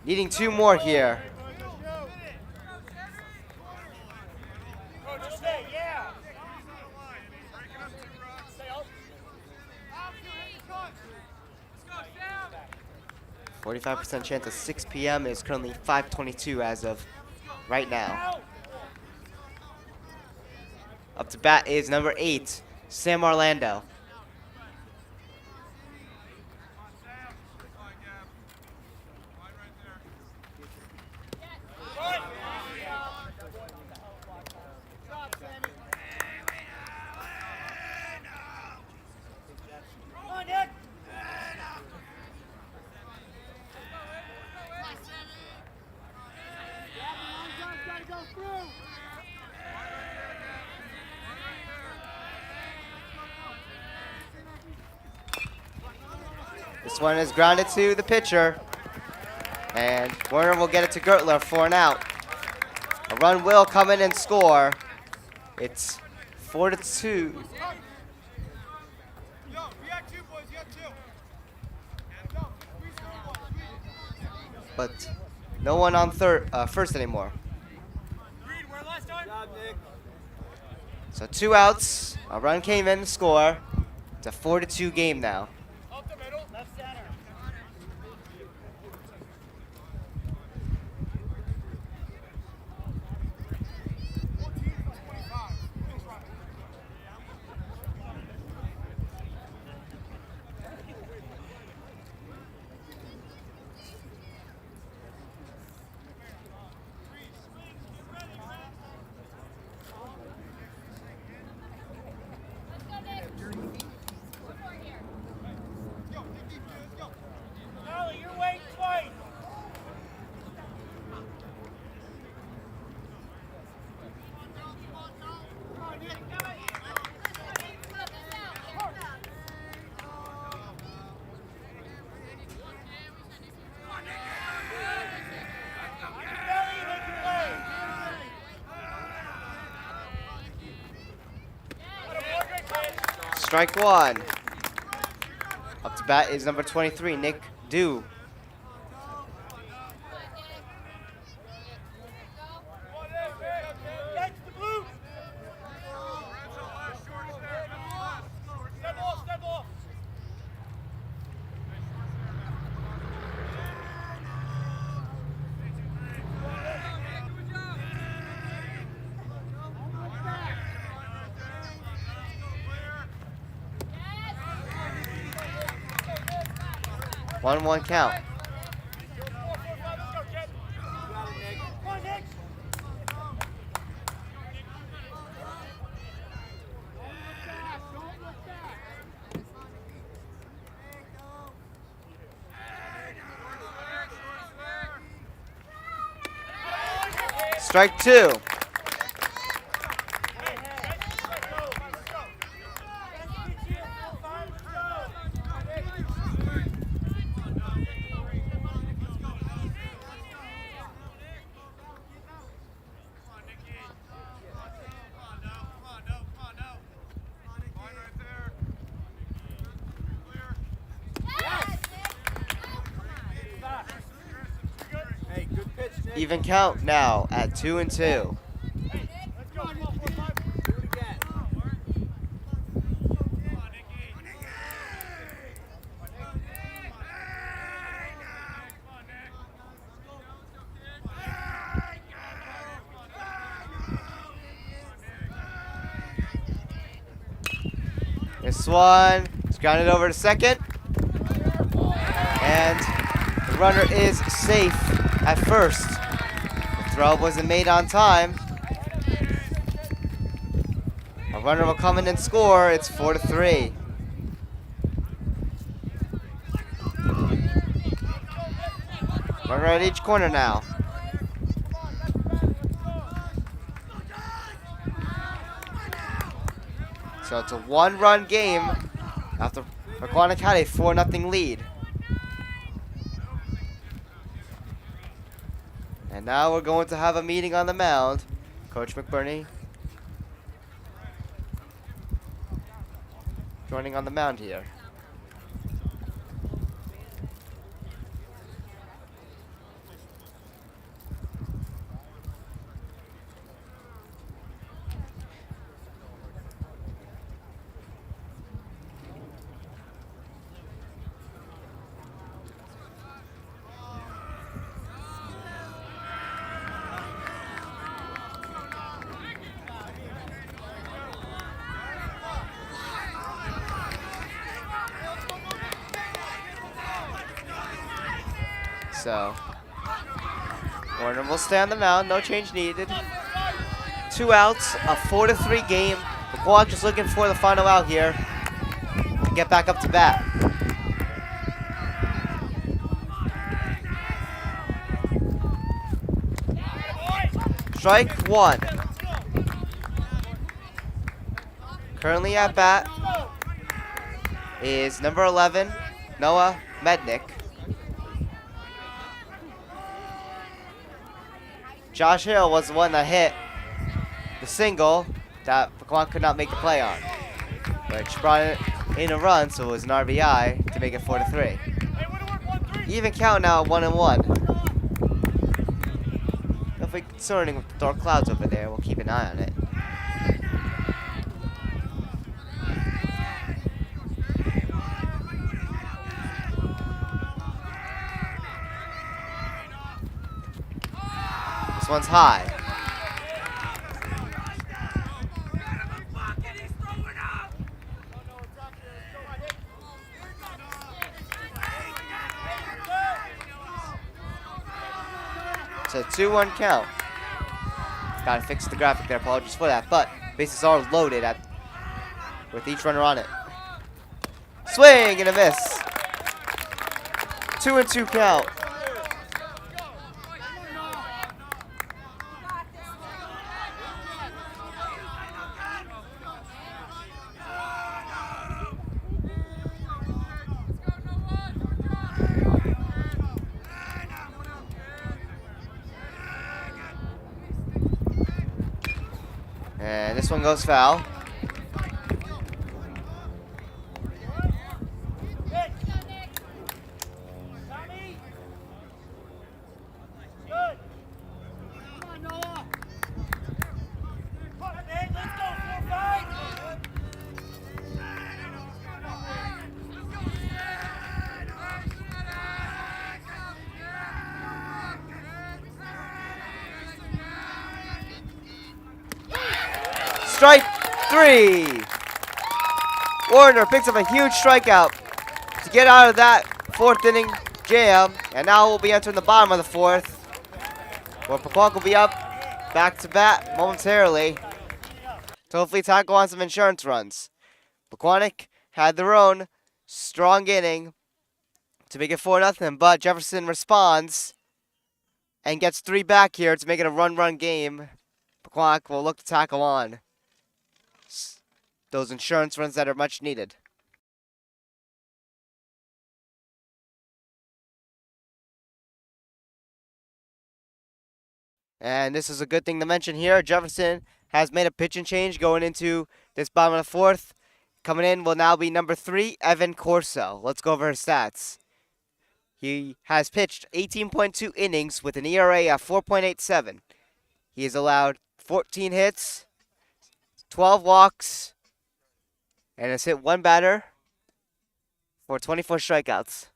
Needing 2 more here. %45 chance of 6 p.m. is currently 5:22 as of right now. Up to bat is number 8, Sam Orlando. This one is grounded to the pitcher, and Werner will get it to Gertler for an out. A run will come in and score. It's 4-2. But no one on first anymore. So 2 outs, a run came in to score. It's a 4-2 game now. Strike one. Up to bat is number 23, Nick Dew. One count. Strike two. Even count now at 2-2. This one is grounded over to second. And the runner is safe at first. The throw wasn't made on time. A runner will come in and score. It's 4-3. Runner at each corner now. So it's a one-run game after Pequannock had a 4-0 lead. And now we're going to have a meeting on the mound. Coach McBurney joining on the mound here. So, Warner will stay on the mound, no change needed. 2 outs, a 4-3 game. Pequannock just looking for the final out here to get back up to bat. Strike one. Currently at bat is number 11, Noah Mednick. Josh Hill was the one that hit the single that Pequannock could not make the play on, which brought in a run, so it was an RBI to make it 4-3. Even count now at 1-1. If we're concerning with the dark clouds over there, we'll keep an eye on it. This one's high. It's a 2-1 count. Gotta fix the graphic there, apologies for that. But bases are loaded with each runner on it. Swing and a miss. 2-2 count. And this one goes foul. strike 3. Warner picks up a huge strikeout to get out of that 4th inning jam. And now we'll be entering the bottom of the 4th, where Pequannock will be up back to bat momentarily to hopefully tackle on some insurance runs. Pequannock had their own strong inning to make it 4-0, but Jefferson responds and gets 3 back here to make it a run-run game. Pequannock will look to tackle on those insurance runs that are much needed. And this is a good thing to mention here. Jefferson has made a pitching change going into this bottom of the 4th. Coming in will now be number 3, Evan Corso. Let's go over his stats. He has pitched 18.2 innings with an ERA of 4.87. He has allowed 14 hits, 12 walks, and has hit 1 batter for 24 strikeouts.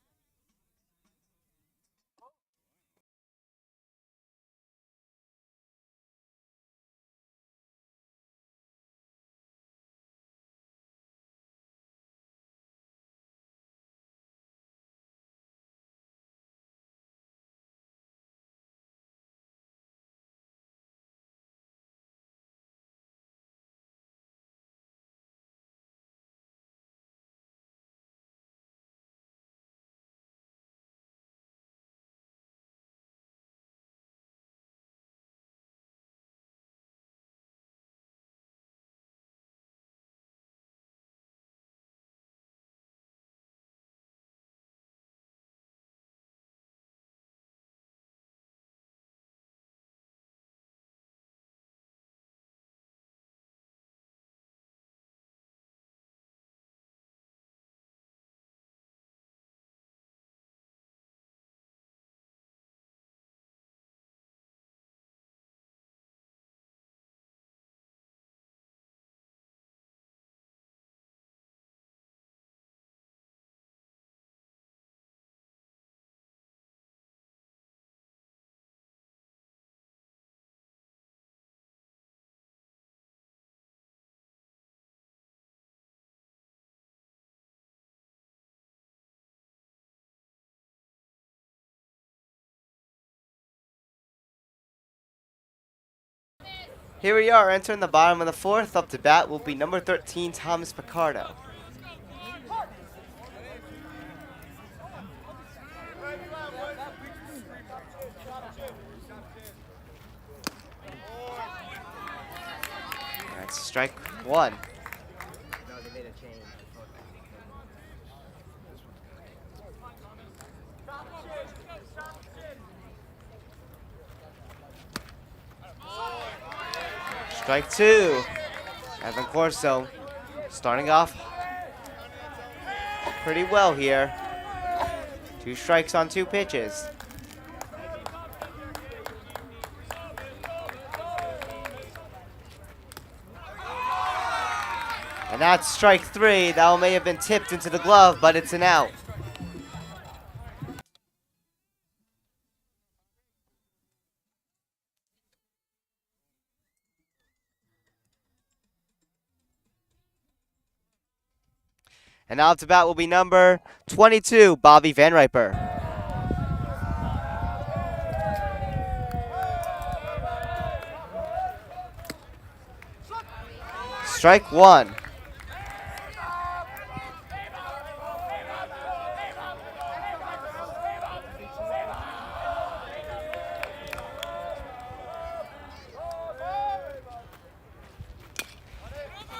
Here we are entering the bottom of the 4th. Up to bat will be number 13, Thomas Picardo. That's strike 1. Strike 2. Evan Corso starting off pretty well here. 2 strikes on 2 pitches. And that's strike 3. That one may have been tipped into the glove, but it's an out. And now up to bat will be number 22, Bobby Van Riper. Strike 1.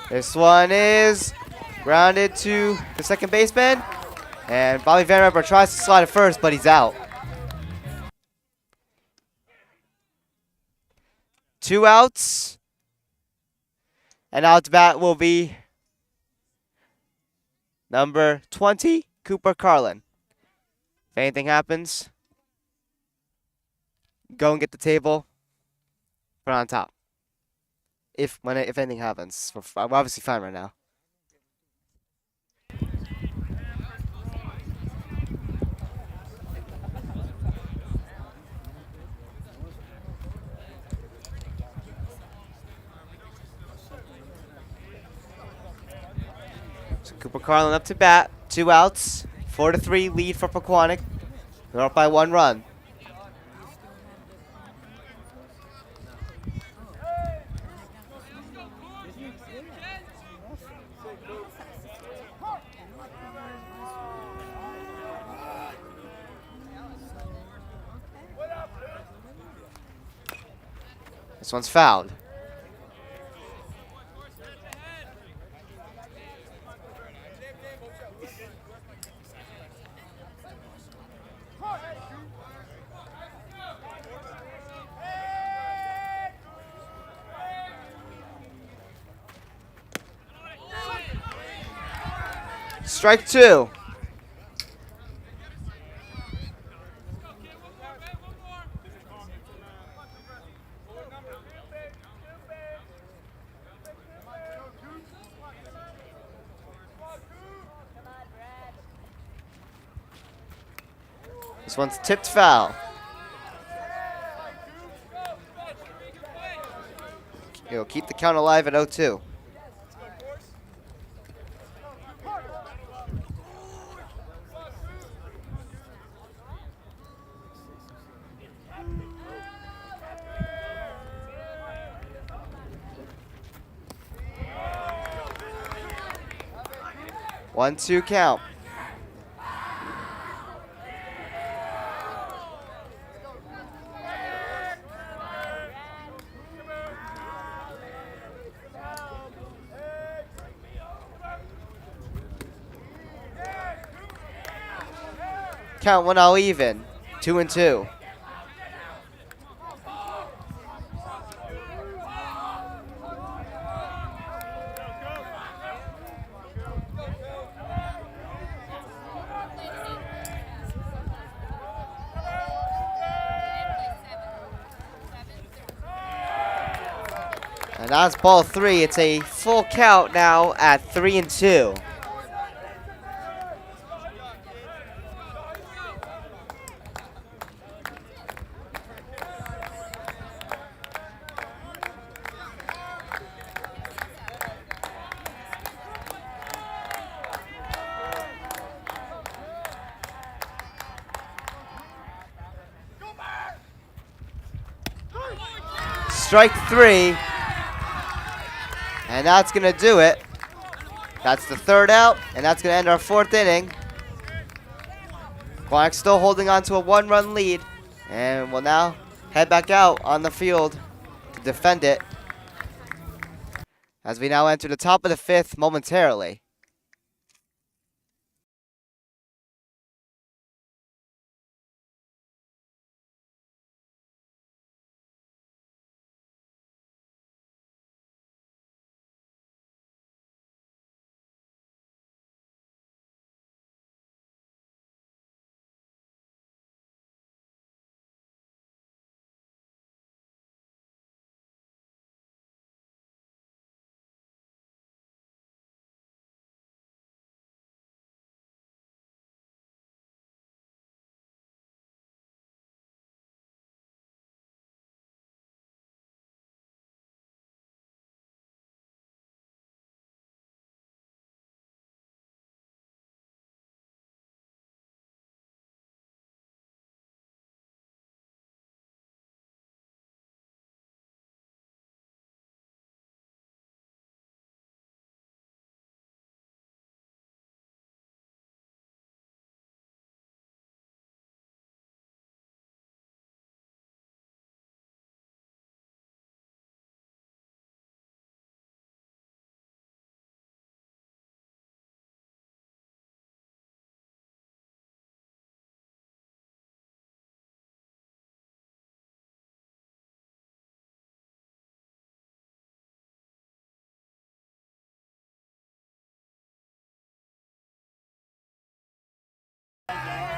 This one is grounded to the second baseman, and Bobby Van Riper tries to slide it first, but he's out. 2 outs, and out to bat will be number 20, Cooper Carlin. If anything happens, go and get the table, put it on top. If anything happens, we're obviously fine right now. Cooper Carlin up to bat. 2 outs. 4-3 lead for Pequannock. They're up by 1 run. This one's fouled. Strike 2. This one's tipped foul. It'll keep the count alive at 0-2. One, 2 count. Count 1 all even. 2-2. And that's ball 3. It's a full count now at 3-2. Strike 3. And that's going to do it. That's the 3rd out, and that's going to end our 4th inning. Pequannock still holding on to a 1-run lead, and will now head back out on the field to defend it as we now enter the top of the 5th momentarily.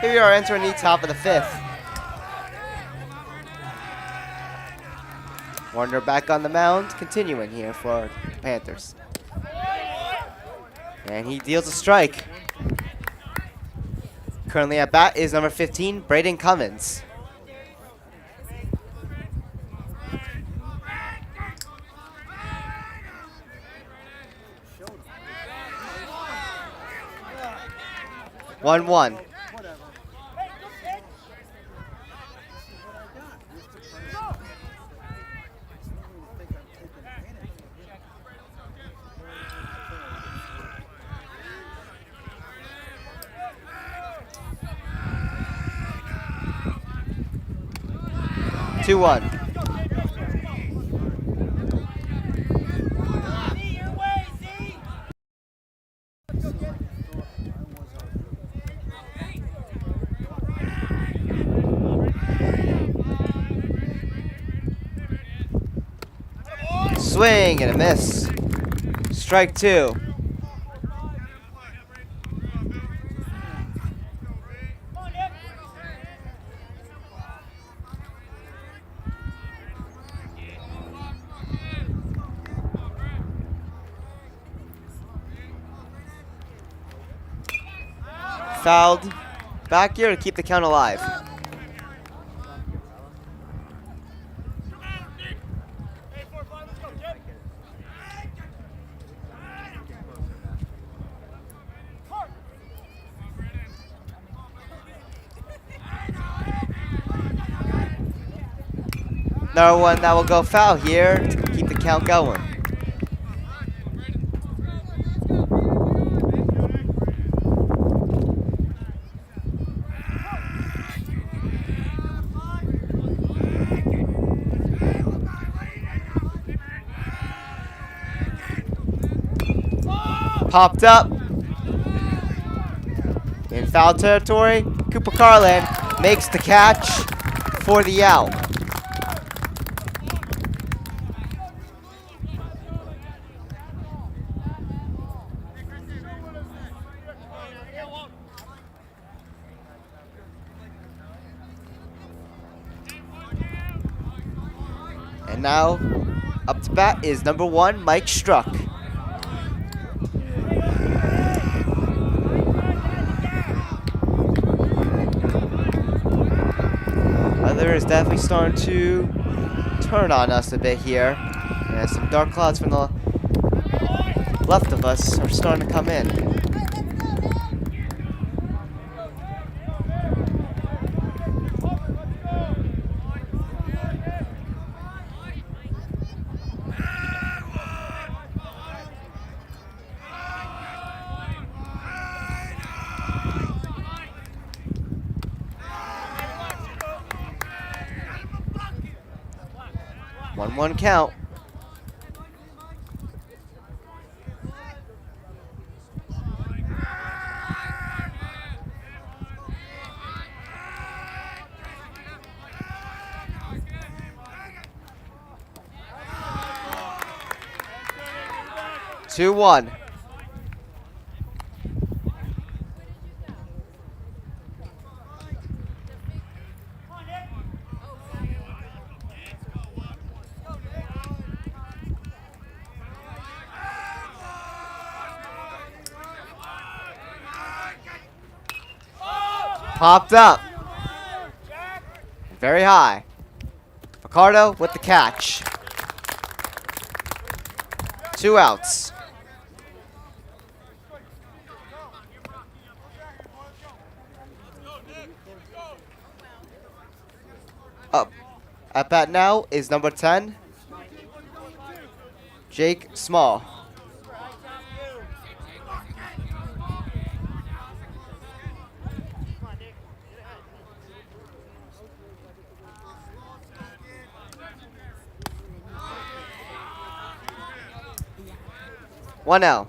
Here we are entering the top of the 5th. Warner back on the mound, continuing here for Panthers. And he deals a strike. Currently at bat is number 15, Braden Cummins. 1-1. Whatever. What I got. I think I'm taking advantage of it. 2-1. Swing and a miss. Strike 2. Fouled. Back here to keep the count alive. Another one that will go foul here to keep the count going. Popped up. In foul territory, Cooper Carlin makes the catch for the out. And now, up to bat is number 1, Mike Struck. Weather is definitely starting to turn on us a bit here. And some dark clouds from the left of us are starting to come in. One count. Two, 1. Popped up. Very high. Picardo with the catch. 2 outs. Up. At bat now is number 10, Jake Small. One out.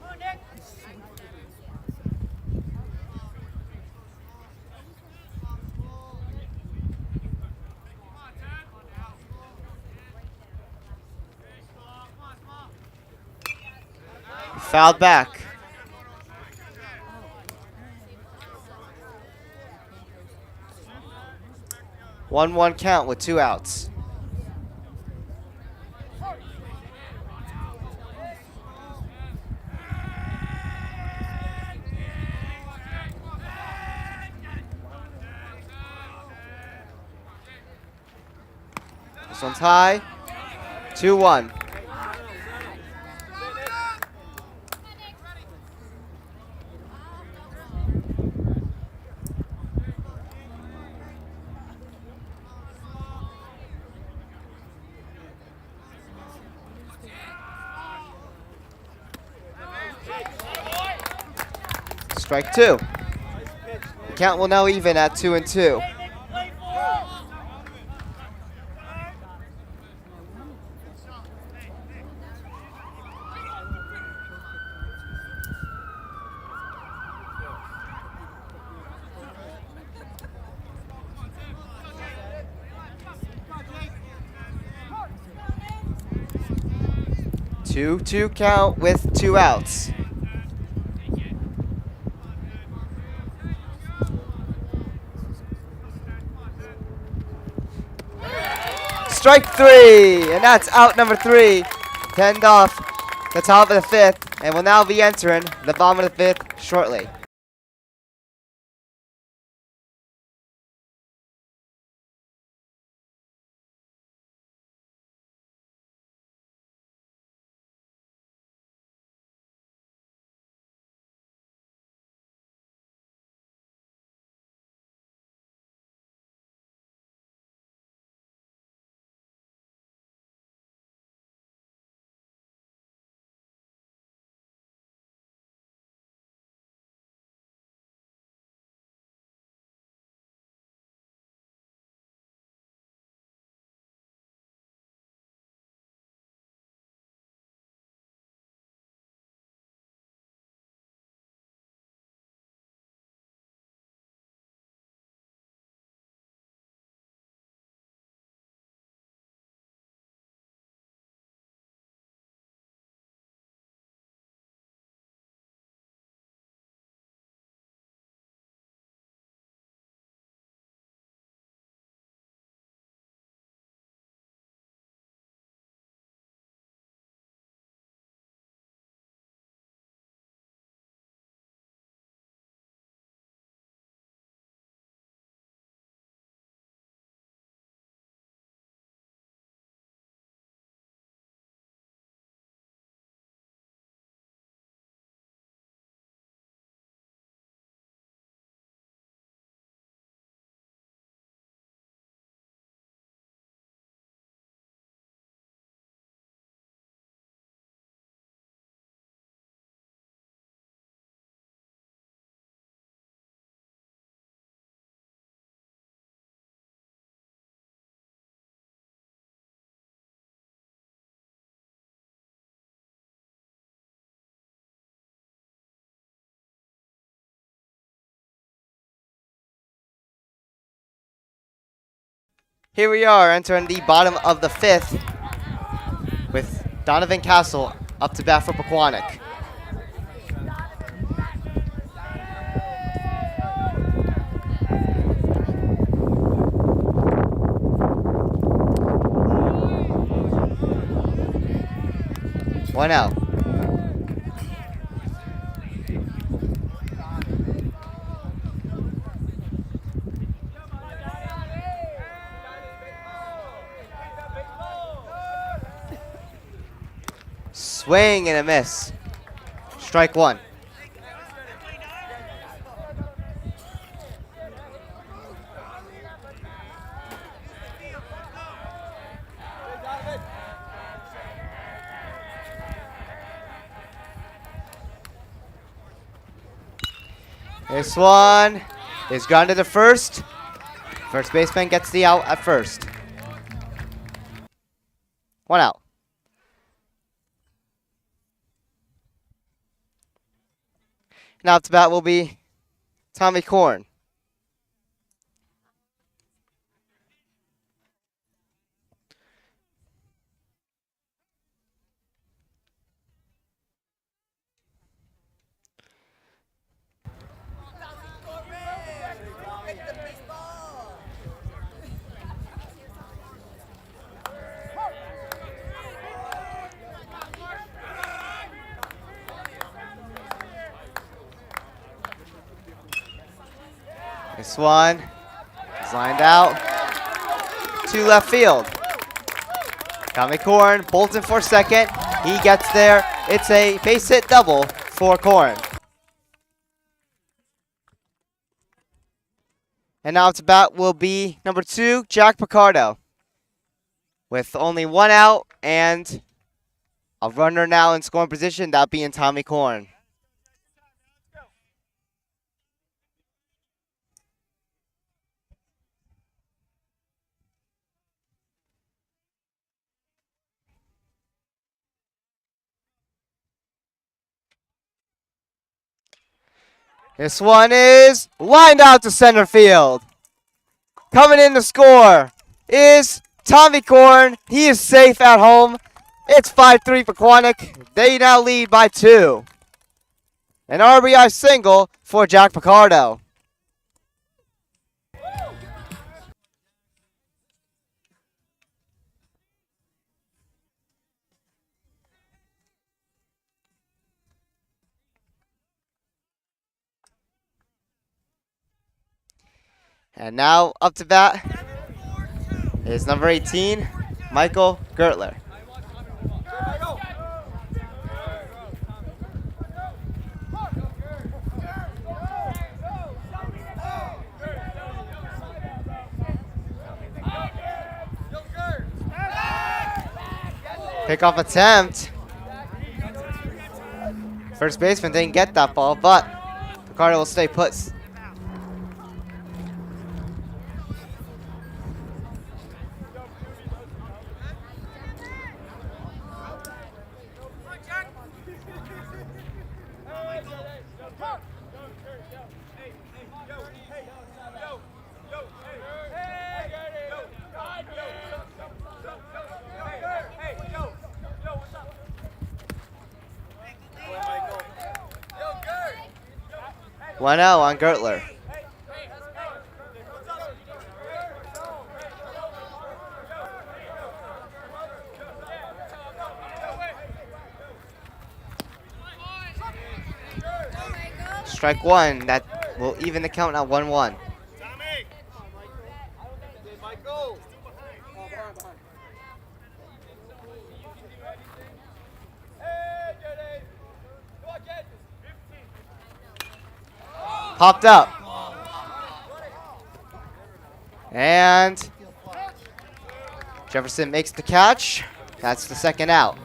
Fouled back. One count with 2 outs. This one's high. 2-1. Strike two. The count will now even at 2-2. Two count with 2 outs. Strike three, and that's out number 3. To end off the top of the 5th, and will now be entering the bottom of the 5th shortly. Here we are entering the bottom of the 5th with Donovan Castle up to bat for Pequannock. One out. Swing and a miss. Strike one. This one is grounded to first. First baseman gets the out at first. One out. Now up to bat will be Tommy Korn. This one is lined out to left field. Tommy Korn bolting for second. He gets there. It's a base hit double for Korn. And now to bat will be number 2, Jack Picardo. With only 1 out and a runner now in scoring position, that being Tommy Korn. This one is lined out to center field. Coming in to score is Tommy Korn. He is safe at home. It's 5-3 Pequannock. They now lead by 2. An RBI single for Jack Picardo. And now up to bat is number 18, Michael Gertler. Pickoff attempt. First baseman didn't get that ball, but Picardo will stay put. One out on Gertler. Strike one. That will even the count at 1-1. Popped up. And Jefferson makes the catch. That's the second out.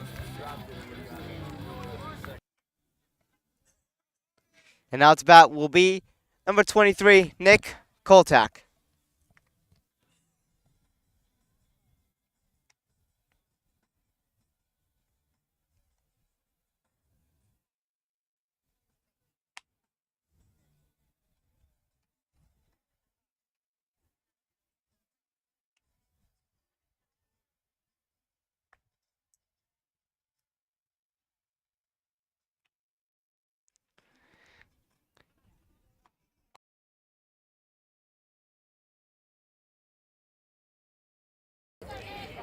And now to bat will be number 23, Nick Koltak.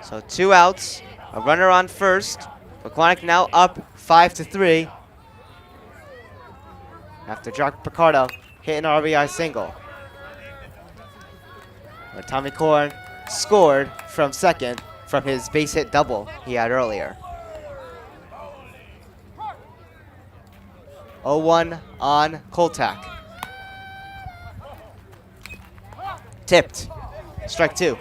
So 2 outs, a runner on first. Pequannock now up 5-3 after Jack Picardo hit an RBI single. But Tommy Korn scored from second from his base hit double he had earlier. 0-1 on Koltak. Tipped. Strike 2.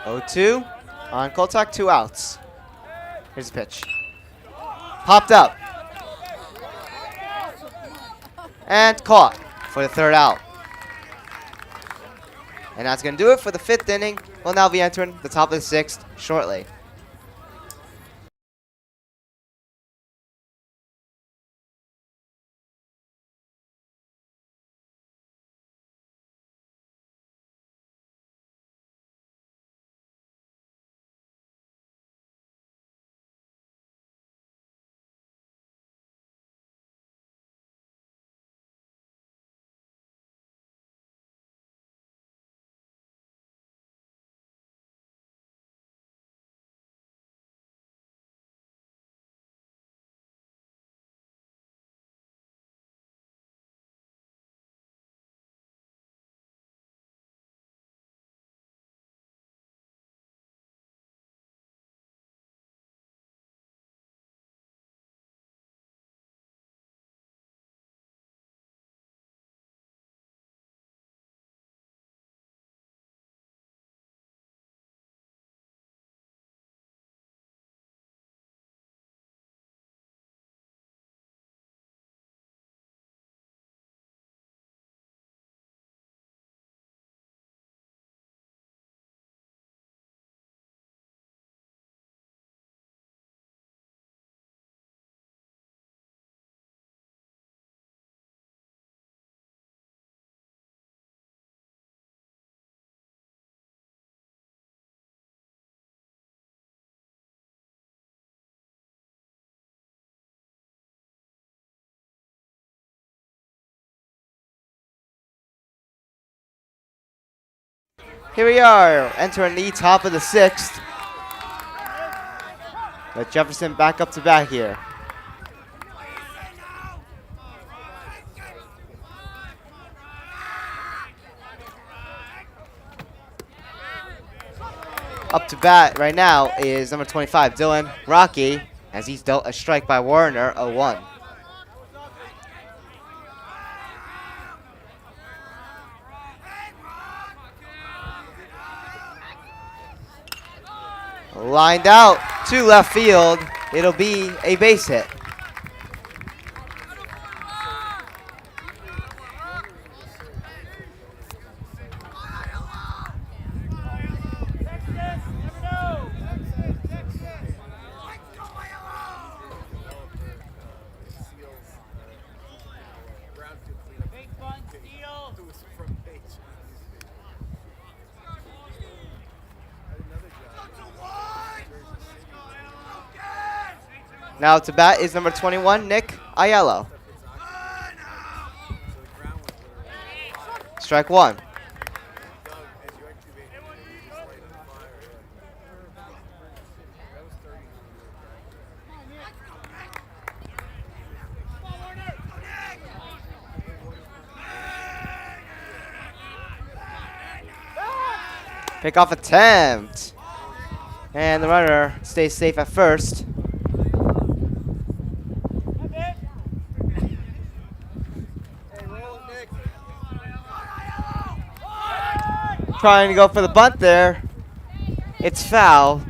Oh, 2 on Koltak, 2 outs. Here's the pitch. Popped up. And caught for the 3rd out. And that's going to do it for the 5th inning. We'll now be entering the top of the 6th shortly. Here we are, entering the top of the 6th. With Jefferson back up to bat here. Up to bat right now is number 25, Dylan Rocky, as he's dealt a strike by Warner, 0-1. Lined out to left field. It'll be a base hit. Now to bat is number 21, Nick Aiello. Strike 1. Pickoff attempt. And the runner stays safe at first. Trying to go for the bunt there. It's foul.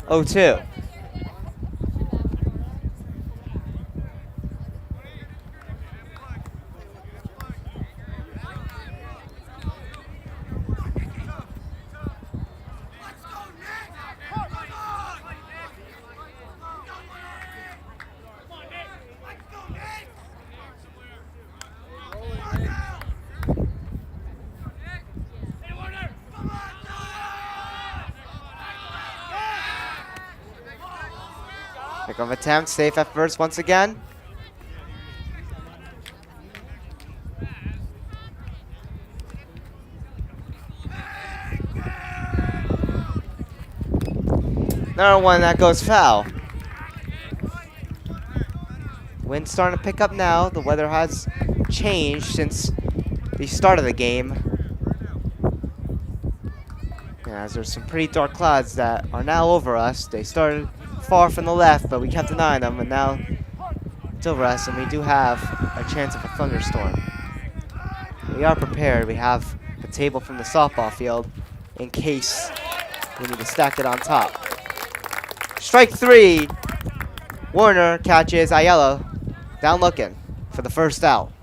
0-2. Pickoff attempt, safe at first once again. Another one that goes foul. Wind's starting to pick up now. The weather has changed since the start of the game. As there's some pretty dark clouds that are now over us. They started far from the left, but we kept an eye on them, and now it's over us, and we do have a chance of a thunderstorm. We are prepared. We have a table from the softball field in case we need to stack it on top. Strike 3. Warner catches Aiello down looking for the first out.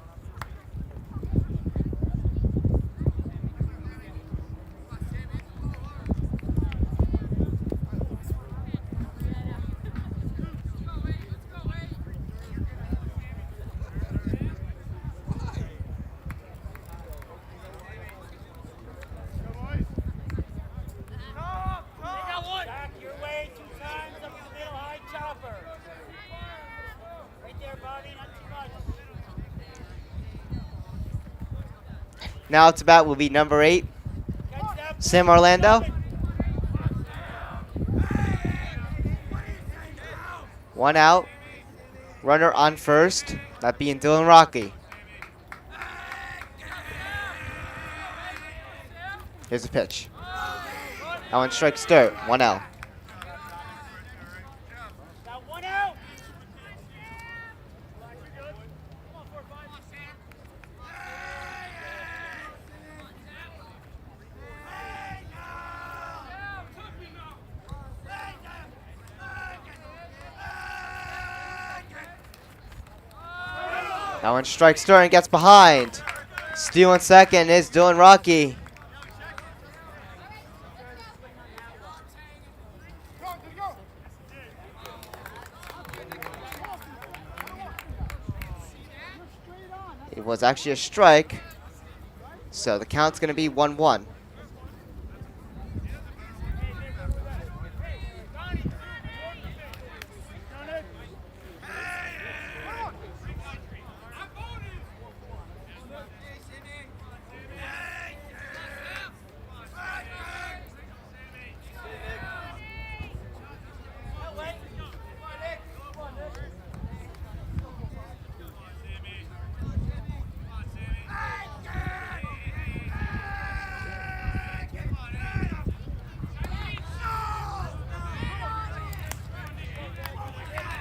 Now to bat will be number 8, Sam Orlando. 1 out. Runner on first, that being Dylan Rocky. Here's the pitch. That one strikes dirt, 1 out. That one strikes third and gets behind. Stealing second is Dylan Rocky. It was actually a strike, so the count's going to be 1-1.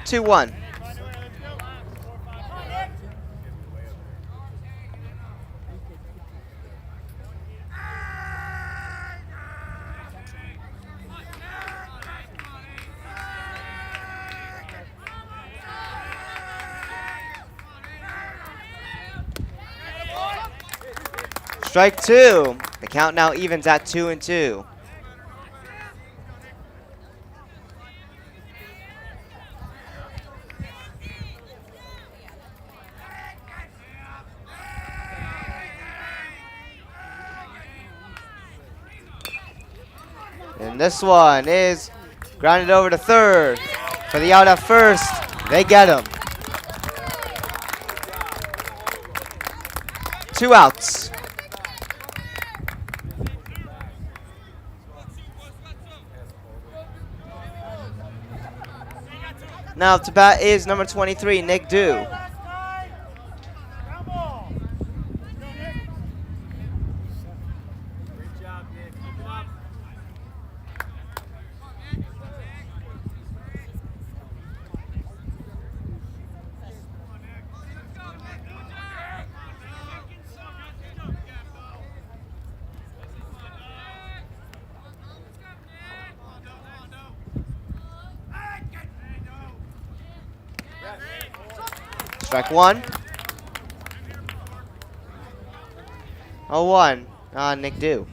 2-1. Strike 2. The count now evens at 2-2. And this one is grounded over to third. For the out at first, they get him. 2 outs. Now up to bat is number 23, Nick Dew. Great job, Nick. Keep it up. 1. 0-1. Nick Dew.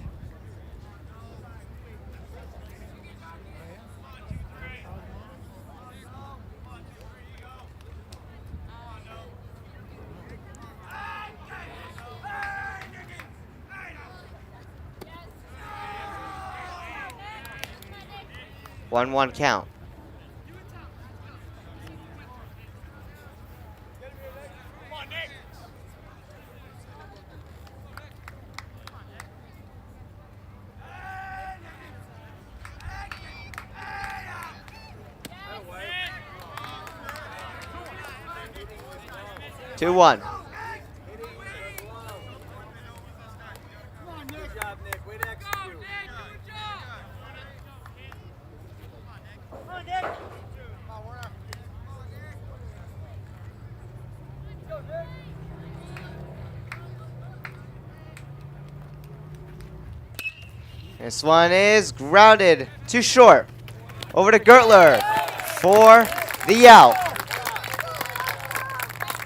One count. Two one. Good job, Nick. Way to execute. This one is grounded. Too short. Over to Gertler for the out.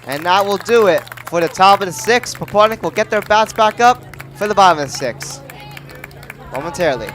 And that will do it for the top of the 6th. Pequannock will get their bats back up for the bottom of the 6th momentarily.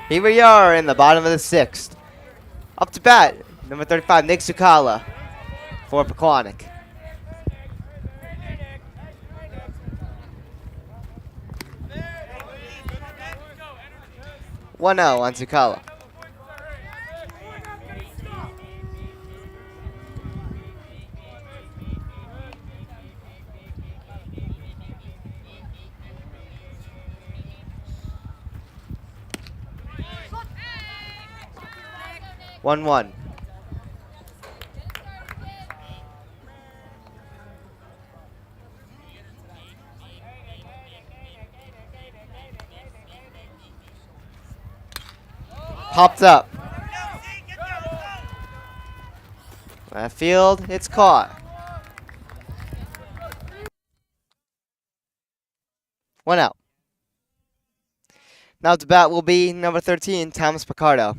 Here we are in the bottom of the 6th. Up to bat, number 35, Nick Zucala for Pequannock. 1-0 on Zucala. 1-1. Popped up. Left field, it's caught. 1 out. Now to bat will be number 13, Thomas Picardo.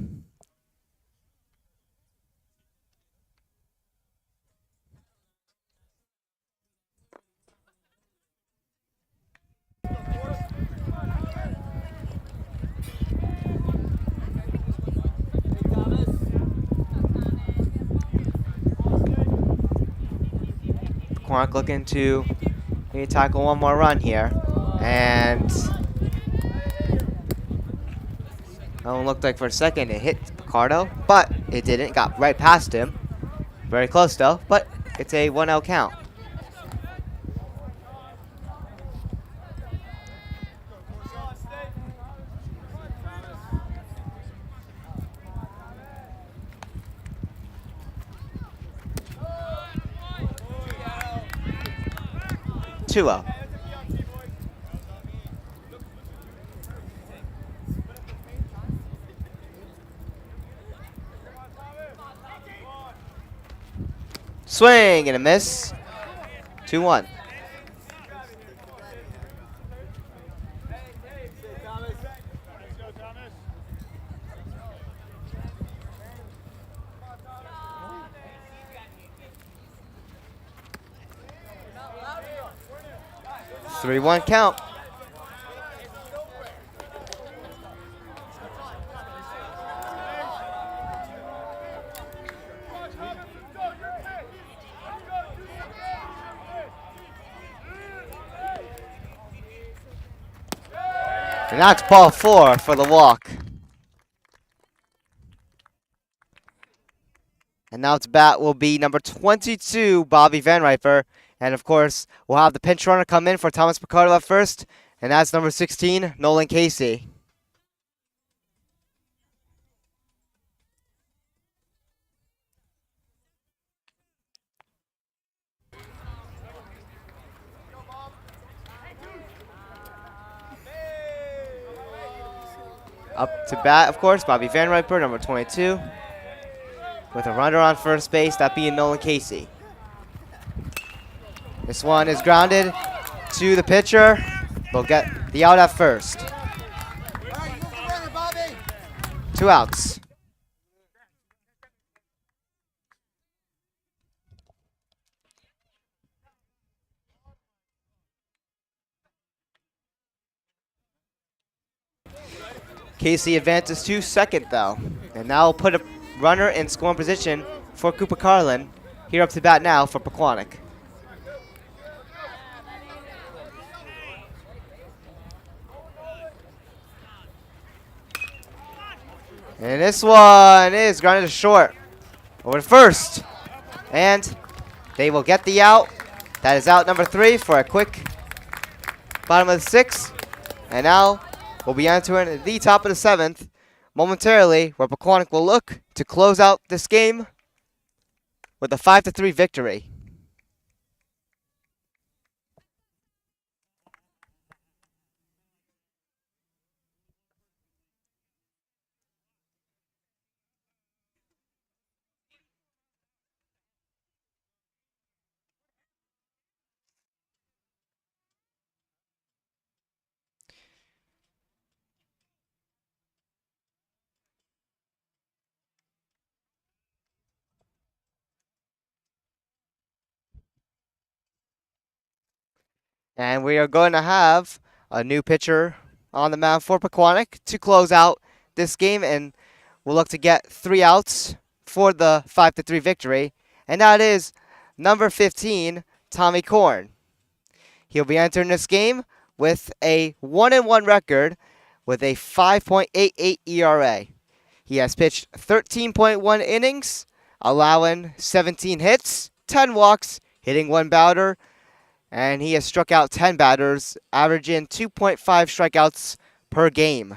Pequannock looking to maybe tackle one more run here. And it looked like for a second it hit Picardo, but it didn't. Got right past him. Very close though, but it's a 1-out count. Two out. Swing and a miss. 2-1. Three-one count. And that's ball 4 for the walk. And now to bat will be number 22, Bobby Van Riper. And of course, we'll have the pinch runner come in for Thomas Picardo at first. And that's number 16, Nolan Casey. Up to bat, of course, Bobby Van Riper, number 22. With a runner on first base, that being Nolan Casey. This one is grounded to the pitcher. We'll get the out at first. 2 outs. Casey advances to second, though. And now we'll put a runner in scoring position for Cooper Carlin. Here up to bat now for Pequannock. And this one is grounded to short. Over to first. And they will get the out. That is out number 3 for a quick bottom of the 6th. And now we'll be entering the top of the 7th momentarily, where Pequannock will look to close out this game with a 5-3 victory. And we are going to have a new pitcher on the mound for Pequannock to close out this game, and we'll look to get 3 outs for the 5-3 victory. And that is number 15, Tommy Korn. He'll be entering this game with a 1-1 record with a 5.88 ERA. He has pitched 13.1 innings, allowing 17 hits, 10 walks, hitting 1 batter, and he has struck out 10 batters, averaging 2.5 strikeouts per game.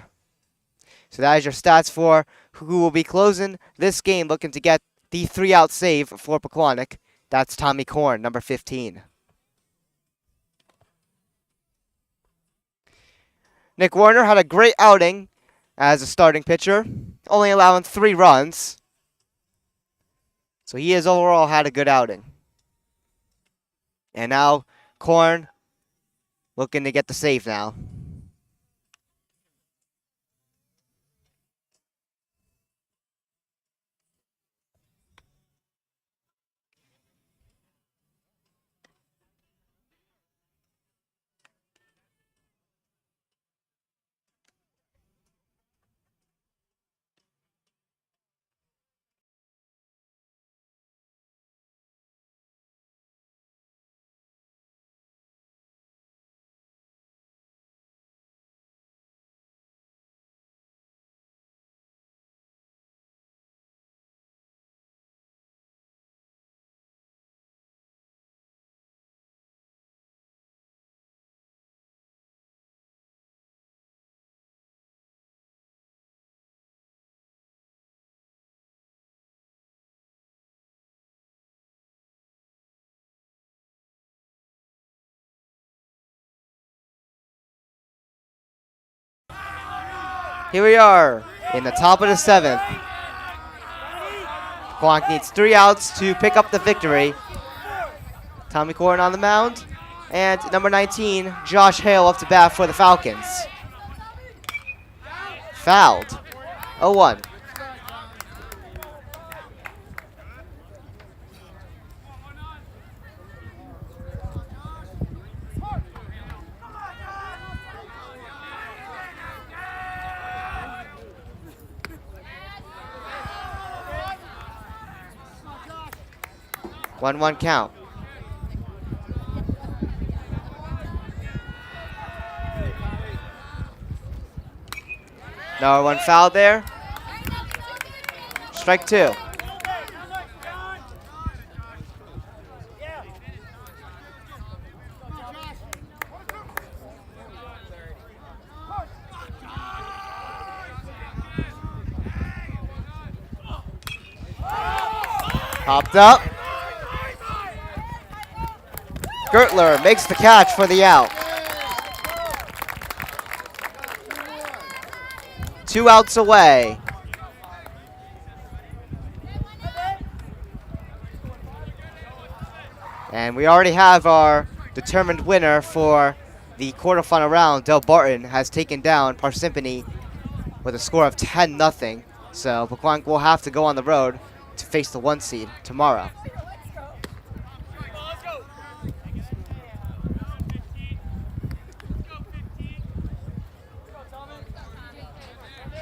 So that is your stats for who will be closing this game looking to get the 3-out save for Pequannock. That's Tommy Korn, number 15. Nick Warner had a great outing as a starting pitcher, only allowing 3 runs. So he has overall had a good outing. And now Korn looking to get the save now. Here we are in the top of the 7th. Pequannock needs 3 outs to pick up the victory. Tommy Korn on the mound. And number 19, Josh Hale up to bat for the Falcons. Fouled. 0-1. One count. Number 1 foul there. Strike 2. Popped up. Gertler makes the catch for the out. 2 outs away. And we already have our determined winner for the quarterfinal round. Del Barton has taken down Parsippany with a score of 10-0. So Pequannock will have to go on the road to face the 1 seed tomorrow.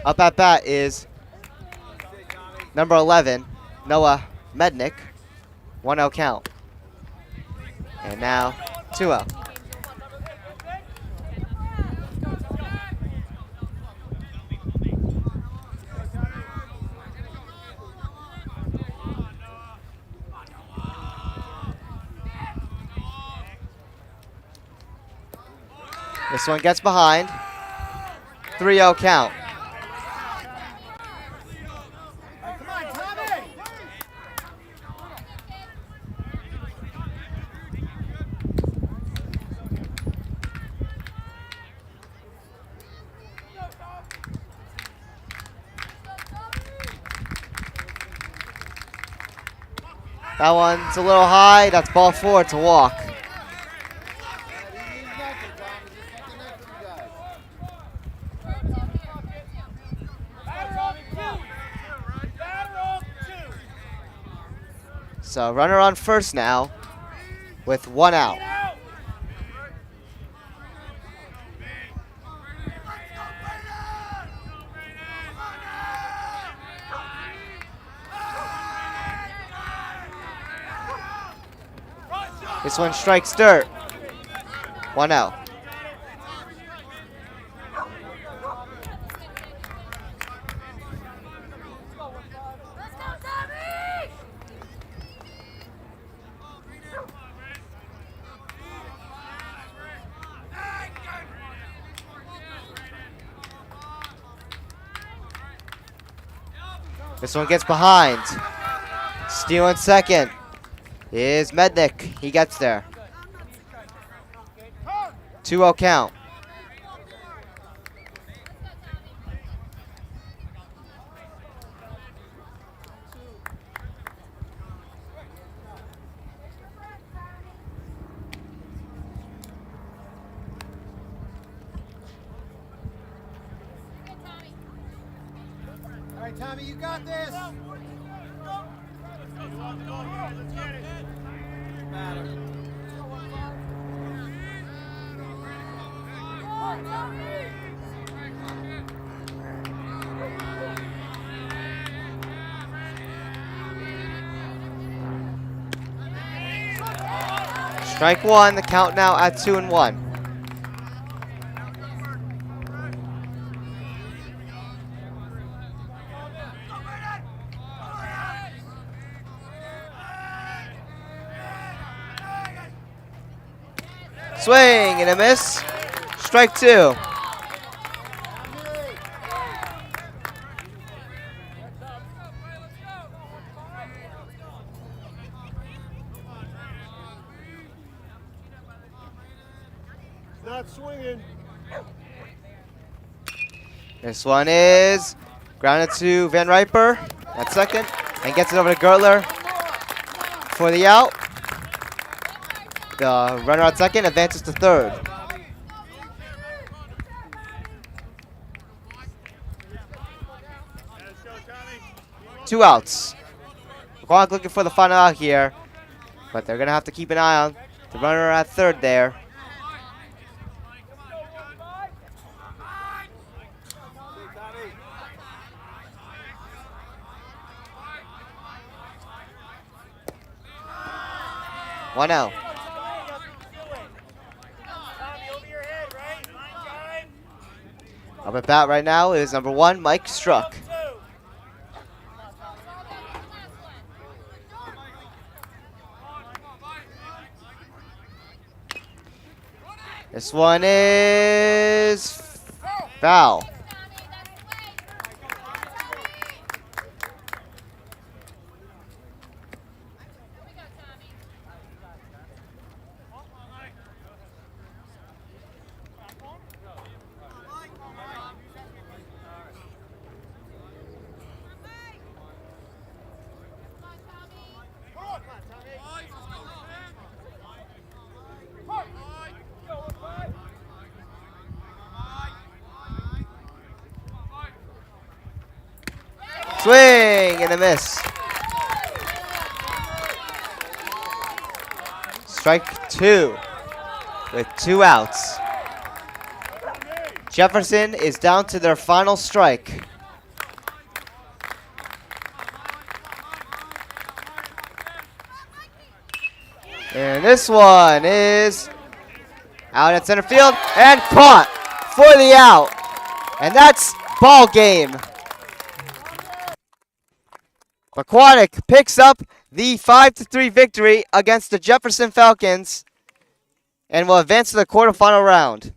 Up at bat is number 11, Noah Mednick. 1-0 count. And now 2-0. This one gets behind. 3-0 count. That one's a little high. That's ball 4. It's a walk. So runner on first now with 1 out. This one strikes dirt. 1 out. This one gets behind. Stealing second is Mednick. He gets there. 2-0 count. All right, Tommy, you got this. Strike one. The count now at 2-1. Swing and a miss. Strike two. Not swinging. This one is grounded to Van Riper at second and gets it over to Gertler for the out. The runner at second advances to third. Two outs. Pequannock looking for the final out here, but they're going to have to keep an eye on the runner at third there. One out. Up at bat right now is number 1, Mike Struck. This one is foul. Swing and a miss. Strike two with 2 outs. Jefferson is down to their final strike. And this one is out at center field and caught for the out. And that's ball game. Pequannock picks up the 5-3 victory against the Jefferson Falcons and will advance to the quarterfinal round.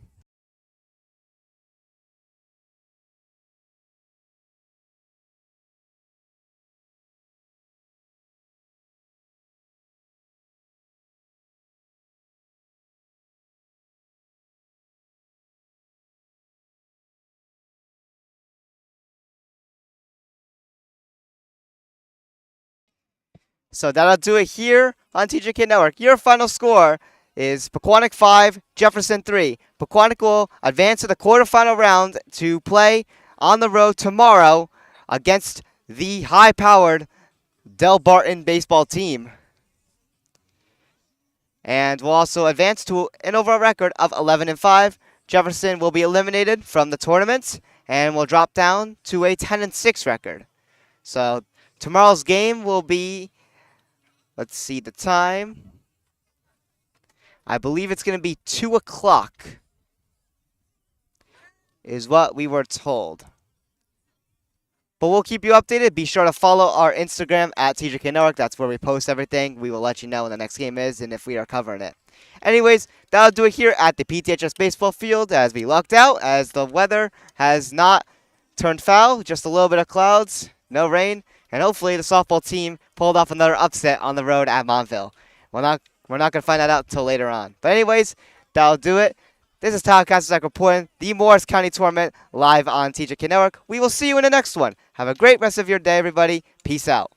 So that'll do it here on TJK Network. Your final score is Pequannock 5, Jefferson 3. Pequannock will advance to the quarterfinal round to play on the road tomorrow against the high-powered Del Barton baseball team. And will also advance to an overall record of 11-5. Jefferson will be eliminated from the tournament and will drop down to a 10-6 record. So tomorrow's game will be, let's see the time. I believe it's going to be 2 o'clock is what we were told. But we'll keep you updated. Be sure to follow our Instagram at TJK Network. That's where we post everything. We will let you know when the next game is and if we are covering it. Anyways, that'll do it here at the PTHS baseball field as we lucked out, as the weather has not turned foul. Just a little bit of clouds, no rain. And hopefully the softball team pulled off another upset on the road at Montville. We're not gonna find that out till later on. But anyways, that'll do it. This is Tyler Kasich reporting the Morris County Tournament live on TJK Network. We will see you in the next one. Have a great rest of your day, everybody. Peace out.